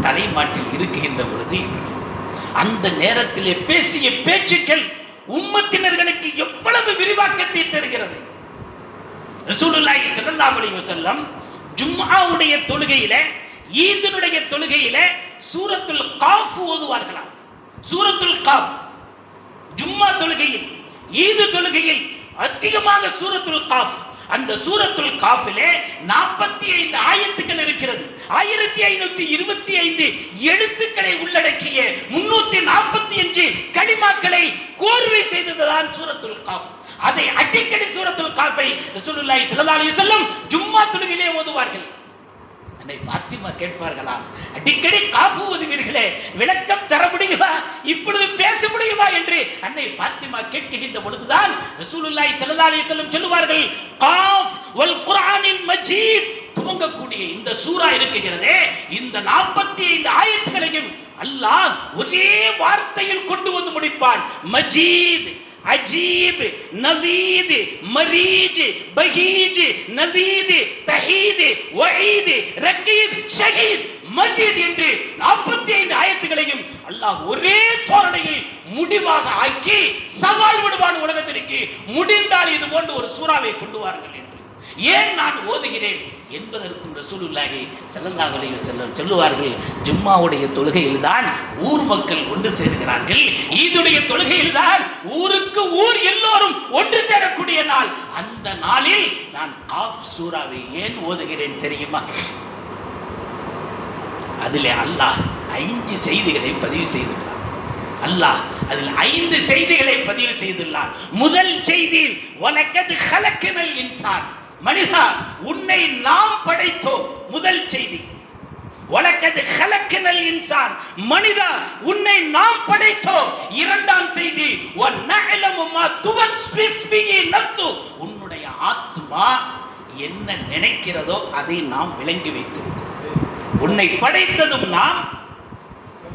S1: தலைமாட்டில் இருக்குகின்ற பொழுது அந்த நேரத்திலே பேசிய பேச்சுக்கள் உம்மத்தினர்களுக்கு எவ்வளவு விரிவாக்கத்தை தருகிறது. ரசூலுல்லாஹி ஸல்லல்லாஹு அலைஹி வஸல்லம் ஜும்ஆவுடைய தொழுகையில, ஈதினுடைய தொழுகையில சூரத்துல் காஃப் ஓதுவார்களாம். சூரத்துல் காஃப் ஜும்ஆ தொழுகையில், ஈது தொழுகையில் அதிகமாக சூரத்துல் காஃப். அந்த சூரத்துல் காஃபிலே 45 ஆயத்துக்கள் இருக்கிறது. 1525 எழுத்துக்களை உள்ளடக்கிய 345 கலிமாக்களை கோர்வை செய்ததுதான் சூரத்துல் காஃப். அதை அடிக்கடி சூரத்துல் காஃபை ரசூலுல்லாஹி ஸல்லல்லாஹு அலைஹி வஸல்லம் ஜும்ஆ தொழுகையிலே ஓதுவார்கள். அன்னை பாத்திமா கேட்பார்களாம், அடிக்கடி காஃப் ஓதுவீர்களே, விளக்கம் தர முடியுமா, இப்பொழுது பேச முடியுமா என்று அன்னை பாத்திமா கேட்கின்ற பொழுதுதான் ரசூலுல்லாஹி ஸல்லல்லாஹு அலைஹி வஸல்லம் சொல்லுவார்கள், காஃப் வல் குர்ஆனில் மஜீத், துவங்கக்கூடிய இந்த சூரா இருக்குகிறதே, இந்த 45 ஆயத்துகளையும் அல்லாஹ் ஒரே வார்த்தையில் கொண்டு வந்து முடிப்பான். மஜீத், அஜீப், நதீத், மரீஜ், பஹீஜ், நதீத், தஹீத், வஈத், ரகீப், ஷஹீத், மஜீத் என்று 45 ஆயத்துகளையும் அல்லாஹ் ஒரே தோரணையில் முடிவாக ஆக்கி சவால் விடுவான் உலகத்திற்கு, முடிந்தால் இது போன்ற ஒரு சூறாவை கொண்டு வாருங்கள் என்று. ஏன் நான் ஓதுகிறேன் என்பதற்கும் ரசூலுல்லாஹி ஸல்லல்லாஹு அலைஹி வஸல்லம் சொல்லுவார்கள், ஜும்மாவுடைய தொழுகையில் தான் ஊர் மக்கள் ஒன்று சேர்கிறார்கள், ஈதுடைய தொழுகையில் தான் ஊருக்கு ஊர் எல்லோரும் ஒன்று சேரக்கூடிய நாள். அந்த நாளில் நான் காஃப் சூராவை ஏன் ஓதுகிறேன் தெரியுமா? அதிலே அல்லாஹ் 5 செய்திகளை பதிவு செய்துள்ளார். அல்லாஹ் அதில் 5 செய்திகளை பதிவு செய்துள்ளார். முதல் செய்தி, வலக்கத் ஹலக்கனல் இன்சான், மனிதா உன்னை நாம் படைத்தோம். முதல் செய்தி, வலக்கத் ஹலக்கனல் இன்சான், மனிதா உன்னை நாம் படைத்தோம். இரண்டாம் செய்தி, வநஅலமு மா துவஸ்விஸ் பிஹி நஃப்சு, உன்னுடைய ஆத்மா என்ன நினைக்கிறதோ அதை நாம் விளங்கி வைத்திருக்கிறோம். உன்னை படைத்ததும் நாம்,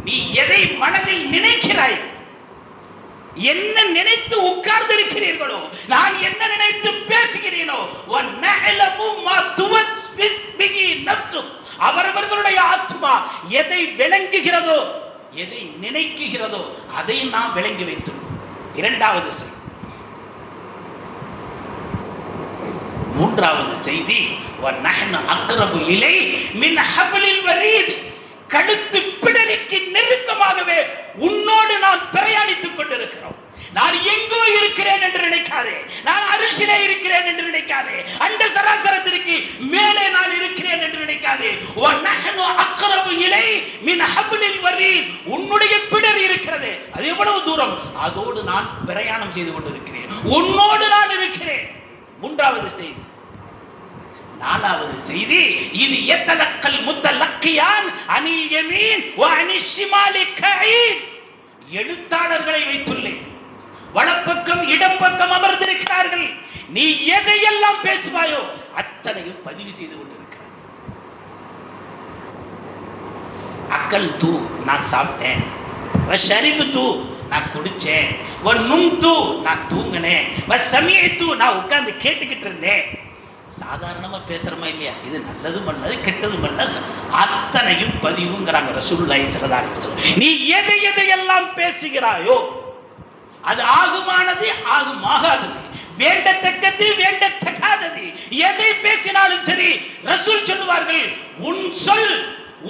S1: நீ எதை மனதில் நினைக்கிறாய், என்ன நினைத்து உட்கார்ந்திருக்கிறீர்களோ, நான் என்ன நினைத்து பேசுகிறேனோ, அவரவர்களுடைய ஆத்மா எதை விளங்குகிறதோ, எதை நினைக்குகிறதோ அதை நாம் விளங்கி வைத்தோம். இரண்டாவது செய்தி. மூன்றாவது செய்தி, அக்ரபு இலை மின் ஹப்லில் வரீத், கழுத்து பிடரிக்கு நெருக்கமாகவே உன்னோடு நாம் பிரயாணித்துக் கொண்டிருக்கிறோம். நான் எங்கோ இருக்க இருக்கிறேன் என்று நினைக்காதே, நான் அரிசிலே இருக்கிறேன் என்று நினைக்காதே, அண்ட சராசரத்திற்கு மேலே நான் இருக்கிறேன் என்று நினைக்காதே. வநஹ்னு அக்ரபு இலை மின் ஹப்லில் வரீத், உன்னுடைய பிடர் இருக்கிறது, அது எவ்வளவு தூரம், அதோடு நான் பிரயாணம் செய்து கொண்டிருக்கிறேன், உன்னோடு நான் இருக்கிறேன். மூன்றாவது செய்தி. நாலாவது செய்தி, இது யத்தலக்கல் முத்தலக்கியான் அனில் யமீன் வ அனிஷ் ஷிமாலி கயீத். எழுத்தாளர்களை வைத்துள்ளேன், வலப்பக்கம் இடப்பக்கம் அமர்ந்திருக்கிறார்கள். நீ எதையெல்லாம் பேசுவாயோ அத்தனையும் பதிவு செய்து கொண்டிருக்கிறார். அக்கல் தூ, நான் சாப்பிட்டேன், ஷரிபு தூ, நான் குடிச்சேன், நும் தூ, நான் தூங்கினேன், சமீஅ தூ, நான் உட்கார்ந்து கேட்டுக்கிட்டு இருந்தேன். சாதாரணமா பேசுறமா இல்லையா? இது நல்லதும் அல்லது கெட்டதும் அல்ல, அத்தனையும் பதிவுங்கிறாங்க ரசூலுல்லாஹி ஸல்லல்லாஹு அலைஹி வஸல்லம். நீ எதையெல்லாம் பேசுகிறாயோ அது ஆகுமானது ஆகுமாகாதது, வேண்டத்தக்கது வேண்டத்தகாதது, எதை பேசினாலும் சரி ரசூல் சொல்லுவார்கள், உன் சொல்,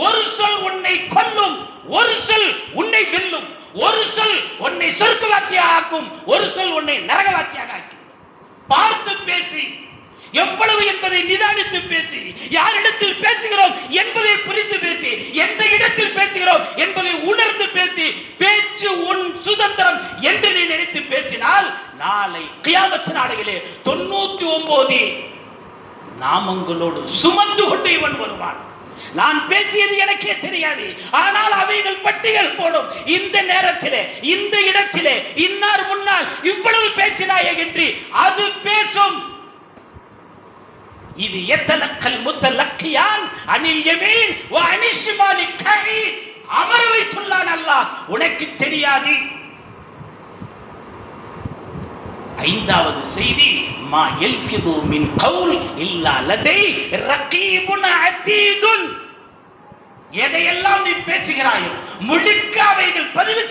S1: ஒரு சொல் உன்னை கொல்லும், ஒரு சொல் உன்னை வெல்லும், ஒரு சொல் உன்னை சொர்க்கவாசியாக ஆக்கும், ஒரு சொல் உன்னை நரகவாசியாக ஆக்கும். பார்த்து பேசி, எவ்வளவு என்பதை நிதானித்து பேசி, யாரிடத்தில் பேசுகிறோம் என்பதை புரிந்து பேசி, எந்த இடத்தில் பேசுகிறோம் என்பதை உணர்ந்து பேசி, பேச்சு உன் சுதந்திரம் என்று நீ நினைத்து பேசினால் நாளை கியாமத் நாளையிலே 99 நாமங்களோடு சுமந்து கொண்டு இவன் வருவான். நான் பேசியது எனக்கே தெரியாது, ஆனால் அவைகள் பட்டியல் போடும். இந்த நேரத்திலே, இந்த இடத்திலே, இன்னார் முன்னால் இவ்வளவு பேசினாயே என்று அது பேசும். இது யத்தலக்கல் முத்தலக்கியான் அனில் யமீன் வ அனிஷ் ஷிமாலி கயீத். அமர வைத்துள்ளான் அல்லாஹ், உனக்கு தெரியாது. ஐந்தாவது செய்தி, மா யல்ஃபிது மின் கவுல் இல்லா லதை ரகீபுன் அதீதுன். எதையெல்லாம் நீ பேசுகிறாயோ முழுக்க அவைகள் பதிவு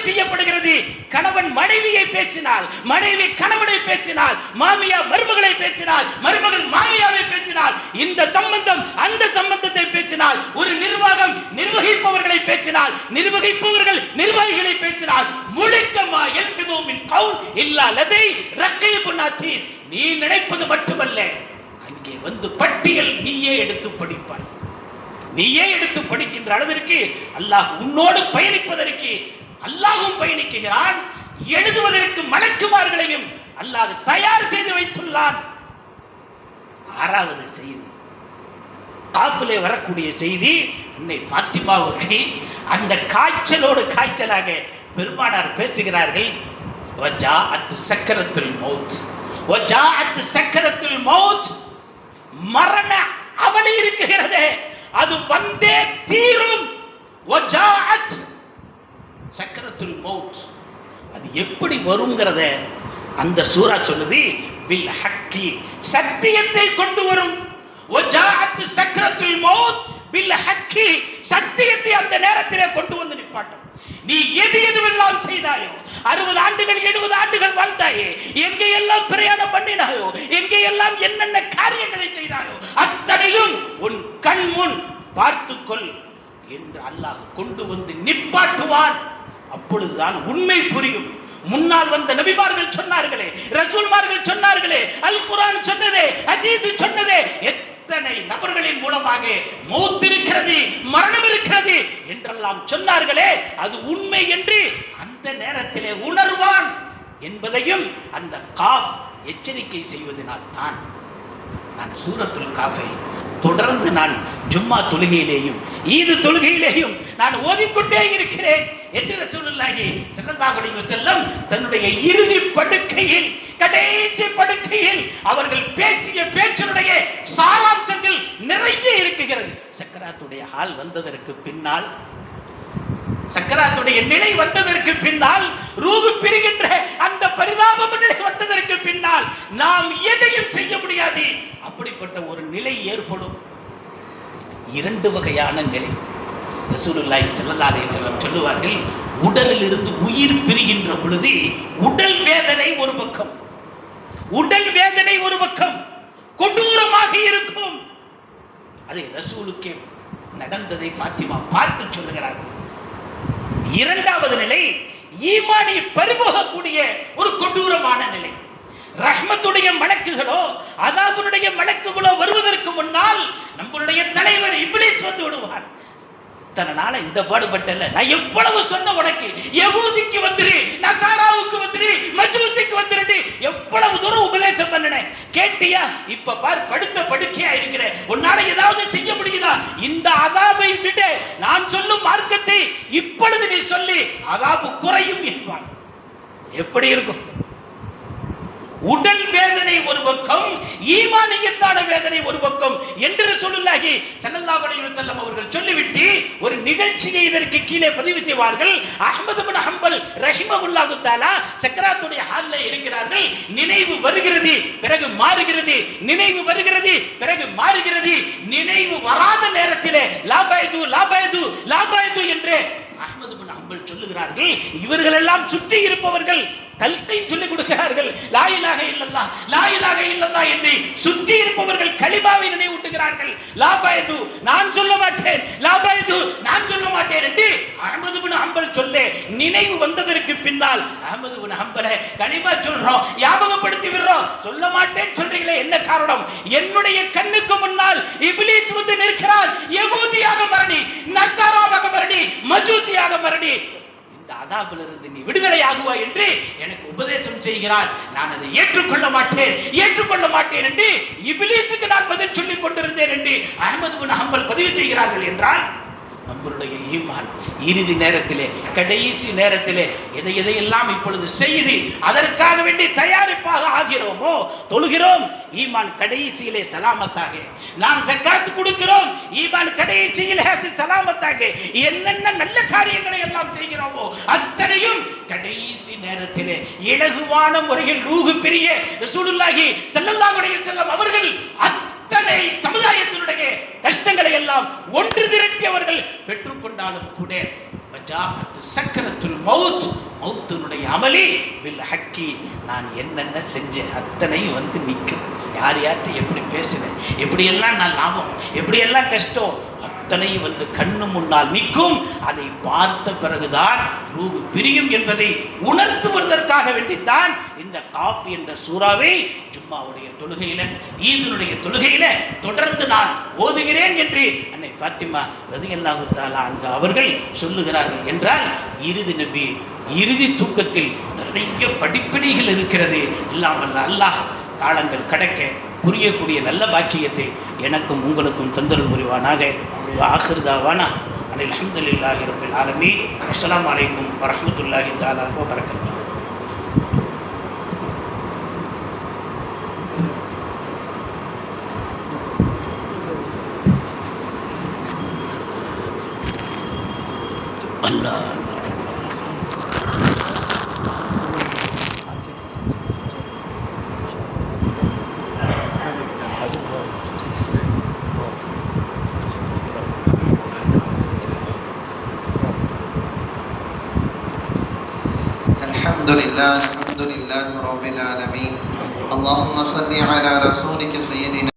S1: செய்யப்படுகிறது. கணவன் மனைவியை பேசினால், மனைவி கணவனை பேசினால், மாமியா மருமகளை பேசினால், மருமகள் மாமியாவை பேசினால், இந்த சம்பந்தம் அந்த சம்பந்தத்தை பேசினால், ஒரு நிர்வாகம் நிர்வகிப்பவர்களை பேசினால், நிர்வகிப்பவர்கள் நிர்வாகிகளை பேசினால், முழுக்கமா யல்ஃபிது மின் கவுல் இல்லா லதை ரகீபுன் அதீத். நீ நினைப்பது மட்டுமல்ல, அங்கே வந்து பட்டியல் நீயே எடுத்து படிப்பாய். நீயே எடுத்து படிக்கின்ற அளவிற்கு அல்லாஹ் உன்னோடு பயணிப்பதற்கு அல்லாஹ்வும் பயணிக்கிறான். எழுதுவதற்கு மலக்குமார்களையும் அல்லாஹ் தயார் செய்து வைத்துள்ளான். ஆறாவது செய்தி, காஃபிலே வரக்கூடிய செய்தி, அன்னை ஃபாத்திமாவுக்கு அந்த காய்ச்சலோடு காய்ச்சலாக பெருமானார் பேசுகிறார்கள். வஜாஅத் சக்கரத்துல் மௌத், வஜாஅத் சக்கரத்துல் மௌத். மரண அவலி இருக்கிறதே, அது வந்தே தீரும். வஜாஅத் சக்கரத்துல் மௌத், அது எப்படி வரும்ங்கறத அந்த சூரா சொல்லுது. பில் ஹக்கி, சத்தியத்தை கொண்டு வரும். வஜாஅத் சக்கரத்துல் மௌத் பில் ஹக்கி, சத்தியத்தை அந்த நேரத்திலே கொண்டு வந்து நிப்பாட்டும். நீ எதுவெல்லாம் செய்தாயோ, 60 ஆண்டுகள் 70 ஆண்டுகள் வாழ்ந்தாயே, எங்கெல்லாம் பிரயாணம் பண்ணினாயோ, எங்கெல்லாம் என்னென்ன காரியங்களை செய்தாயோ அத்தனையும் உன் கண் முன் பார்த்துக்கொள் என்று அல்லாஹ் கொண்டு வந்து நிப்பாட்டுவான். அப்பொழுதுதான் உண்மை புரியும். முன்னால் வந்த நபிமார்கள் சொன்னார்களே, ரசூல்மார்கள் சொன்னார்களே, அல் குர்ஆன் சொன்னதே, ஹதீஸ் சொன்னதே, எத்தனை நபர்களின் மூலமாக மௌத் இருக்கிறது, மரணம் இருக்கிறது என்றெல்லாம் சொன்னார்களே, அது உண்மை என்று அந்த நேரத்திலே உணர்வான் என்பதையும் அந்த காஃப் எச்சரிக்கை செய்வதனால் தான் நான் சூரத்துல் காஃபை தொடர்ந்து நான் ஜும்மா தொழுகையிலேயும் ஈது தொழுகையிலேயும் நான் ஓதிக்கொண்டே இருக்கிறேன் என்று ரசூலுல்லாஹி ஸல்லல்லாஹு அலைஹி வஸல்லம் தன்னுடைய இறுதி படுக்கையில், கடைசி படுக்கையில் அவர்கள் பேசிய பேச்சினுடைய சாராம்சங்கள் நிறைய இருக்குகிறது. சக்கராத்துடைய ஹால் வந்ததற்கு பின்னால், சக்கராத்துடைய நிலை வந்ததற்கு பின்னால், ரூஹ் பிரிகின்ற அந்த பரிதாப நிலை வந்ததற்கு பின்னால் நாம் எதையும் செய்ய முடியாது. அப்படிப்பட்ட ஒரு நிலை ஏற்படும். 2 வகையான நிலை. ரசூலுல்லாஹி ஸல்லல்லாஹு அலைஹி வஸல்லம் சொல்லுவார்கள், உடலில் இருந்து உயிர் பிரிகின்ற பொழுது உடல் வேதனை ஒரு பக்கம், உடல் வேதனை ஒரு பக்கம் கொடூரமாக இருக்கும். அதை ரசூலுக்கே நடந்ததை பாத்திமா பார்த்து சொல்லுகிறார்கள். 2வது நிலை, ஈமானை பறிபோகக்கூடிய மலக்குகளோ அதாபுடைய மலக்குகளோ வருவதற்கு முன்னால் நம்மளுடைய தலைவர் இப்லீஸ் வந்து விடுவார். இத்தனை நாள இந்த பாடுபட்டல, நான் எவ்வளவு சொன்ன உனக்கு, யகூதிக்கு வந்துரு, நசாராவுக்கு வந்துரு, மஜூசிக்கு வந்துரு, எவ்வளவு தூரம் உபதேசம் பண்ணினேன், கேட்டியா? இப்ப பார், படுத்த படுக்கையா இருக்கிற, உன்னால ஏதாவது செய்ய முடியுதா? இந்த அதாபை விட நான் சொல்லும் மார்க்கத்தை இப்பொழுது நீ சொல்லி அதாபு குறையும் என்பான். எப்படி இருக்கும்? உடல் வேதனை ஒரு பக்கம், ஈமானியத்தான வேதனை ஒரு பக்கம் என்று ரசூலுல்லாஹி ஸல்லல்லாஹு அலைஹி வஸல்லம் அவர்கள் சொல்லிவிட்டு ஒரு நிகழ்ச்சியை இதற்கு கீழே பதிவு செய்வார்கள். அஹ்மத் இப்னு ஹம்பல் ரஹிமஹுல்லாஹு தஆலா சக்கராத்துடைய ஹால்ல இருக்கிறார்கள். நினைவு வருகிறது, பிறகு மாறுகிறது, நினைவு வருகிறது, பிறகு மாறுகிறது. நினைவு வராத நேரத்திலே லாபாயது லாபாயது லாபாயது என்று அஹ்மத் இப்னு ஹம்பல் சொல்லுகிறார்கள். இவர்கள் எல்லாம் சுற்றி இருப்பவர்கள் தல்கை சொல்லிக் கொடுக்கிறார்கள். லா இலாஹ இல்லல்லாஹ், லா இலாஹ இல்லல்லாஹ் என்று சுற்றி இருப்பவர்கள் கலிமாவை நினைவூட்டுகிறார்கள். லாபாயது நான் சொல்ல மாட்டேன், லாபாயது நான் சொல்ல மாட்டேன் என்று அஹ்மத் இப்னு ஹம்பல் சொல்ல நினைவு வந்ததற்கு பின்னால் அஹ்மத் இப்னு ஹம்பலை கலிமா சொல்றோம், ஞாபகப்படுத்தி விடுறோம், சொல்ல மாட்டேன் சொல்றீங்களே, என்ன காரணம்? என்னுடைய கண்ணுக்கு முன்னால் இப்லீஸ் வந்து நிற்கிறார். யகூதியாக மரணி, நஸாராவாக மரணி, மஜூசியாக மரணி, அதாபிலிருந்து நீ விடுதலை ஆகுவா என்று எனக்கு உபதேசம் செய்கிறார். நான் அதை ஏற்றுக்கொள்ள மாட்டேன், ஏற்றுக்கொள்ள மாட்டேன் என்று இப்லீஸுக்கு நான் பதில் சொல்லிக் கொண்டிருந்தேன் என்று அஹ்மத் இப்னு ஹம்பல் பதிவு செய்கிறார்கள். என்றால் நம்மளுடைய ஈமான் இறுதி நேரத்திலே, கடைசி நேரத்திலே எதை எதையெல்லாம் இப்பொழுது செய்து அதற்காக வேண்டி தயாரிப்பாக ஆகிறோமோ, தொழுகிறோம், ஈமான் கடைசியிலே சலாமத்தாக, நாம் ஜக்காத் கொடுக்கிறோம், ஈமான் கடைசியிலே சலாமத்தாக, என்னென்ன நல்ல காரியங்களை எல்லாம் செய்கிறோமோ அத்தனையும் கடைசி நேரத்திலே இலகுவான முறையில் ரூஹு பிரிய ரசூலுல்லாஹி ஸல்லல்லாஹு அலைஹி வஸல்லம் அவர்கள் அத்தனை சமுதாயத்தினுடைய கஷ்டங்களை எல்லாம் ஒன்று திரட்டியவர்கள் பெற்றுக்கொண்டாலும் கூட சக்கரத்துல் மவுத், மவுத்தினுடைய அமலி வில் ஹக்கி, நான் என்னென்ன செஞ்சேன் அத்தனை வந்து நிற்கும். யார் யார்கிட்ட எப்படி பேசினேன், எப்படியெல்லாம் நான் லாபம், எப்படியெல்லாம் கஷ்டம், அத்தனை வந்து கண்ணு முன்னால் நிற்கும். அதை பார்த்த பிறகுதான் ரூஹு பிரியும் என்பதை உணர்த்துவதற்காக வேண்டித்தான் இந்த காஃப் என்ற சூறாவை ஜும்மாவுடைய தொழுகையில, ஈதுனுடைய தொழுகையில தொடர்ந்து நான் ஓதுகிறேன் என்று அன்னை ஃபாத்திமா ரலியல்லாஹு தஆலா அன்ஹா அவர்கள் சொல்லுகிறார்கள். என்றால் இறுதி நபி இறுதி தூக்கத்தில் நிறைய படிப்பினைகள் இருக்கிறது. இல்லாமல் அல்லாஹ் காலங்கள் கடக்க புரியக்கூடிய நல்ல பாக்கியத்தை எனக்கும் உங்களுக்கும் தந்தருள் புரிவானாக. ஆகிர் தாவானா அனில் அல்ஹம்துலில்லாஹி ரப்பில் ஆலமீன். அஸ்ஸலாமு அலைக்கும் வரஹ்மத்துல்லாஹி தஆலா வ பரக்காத்துஹு. அல்லாஹ்
S2: الحمد لله رب العالمين. اللهم صل على رسولك سيدنا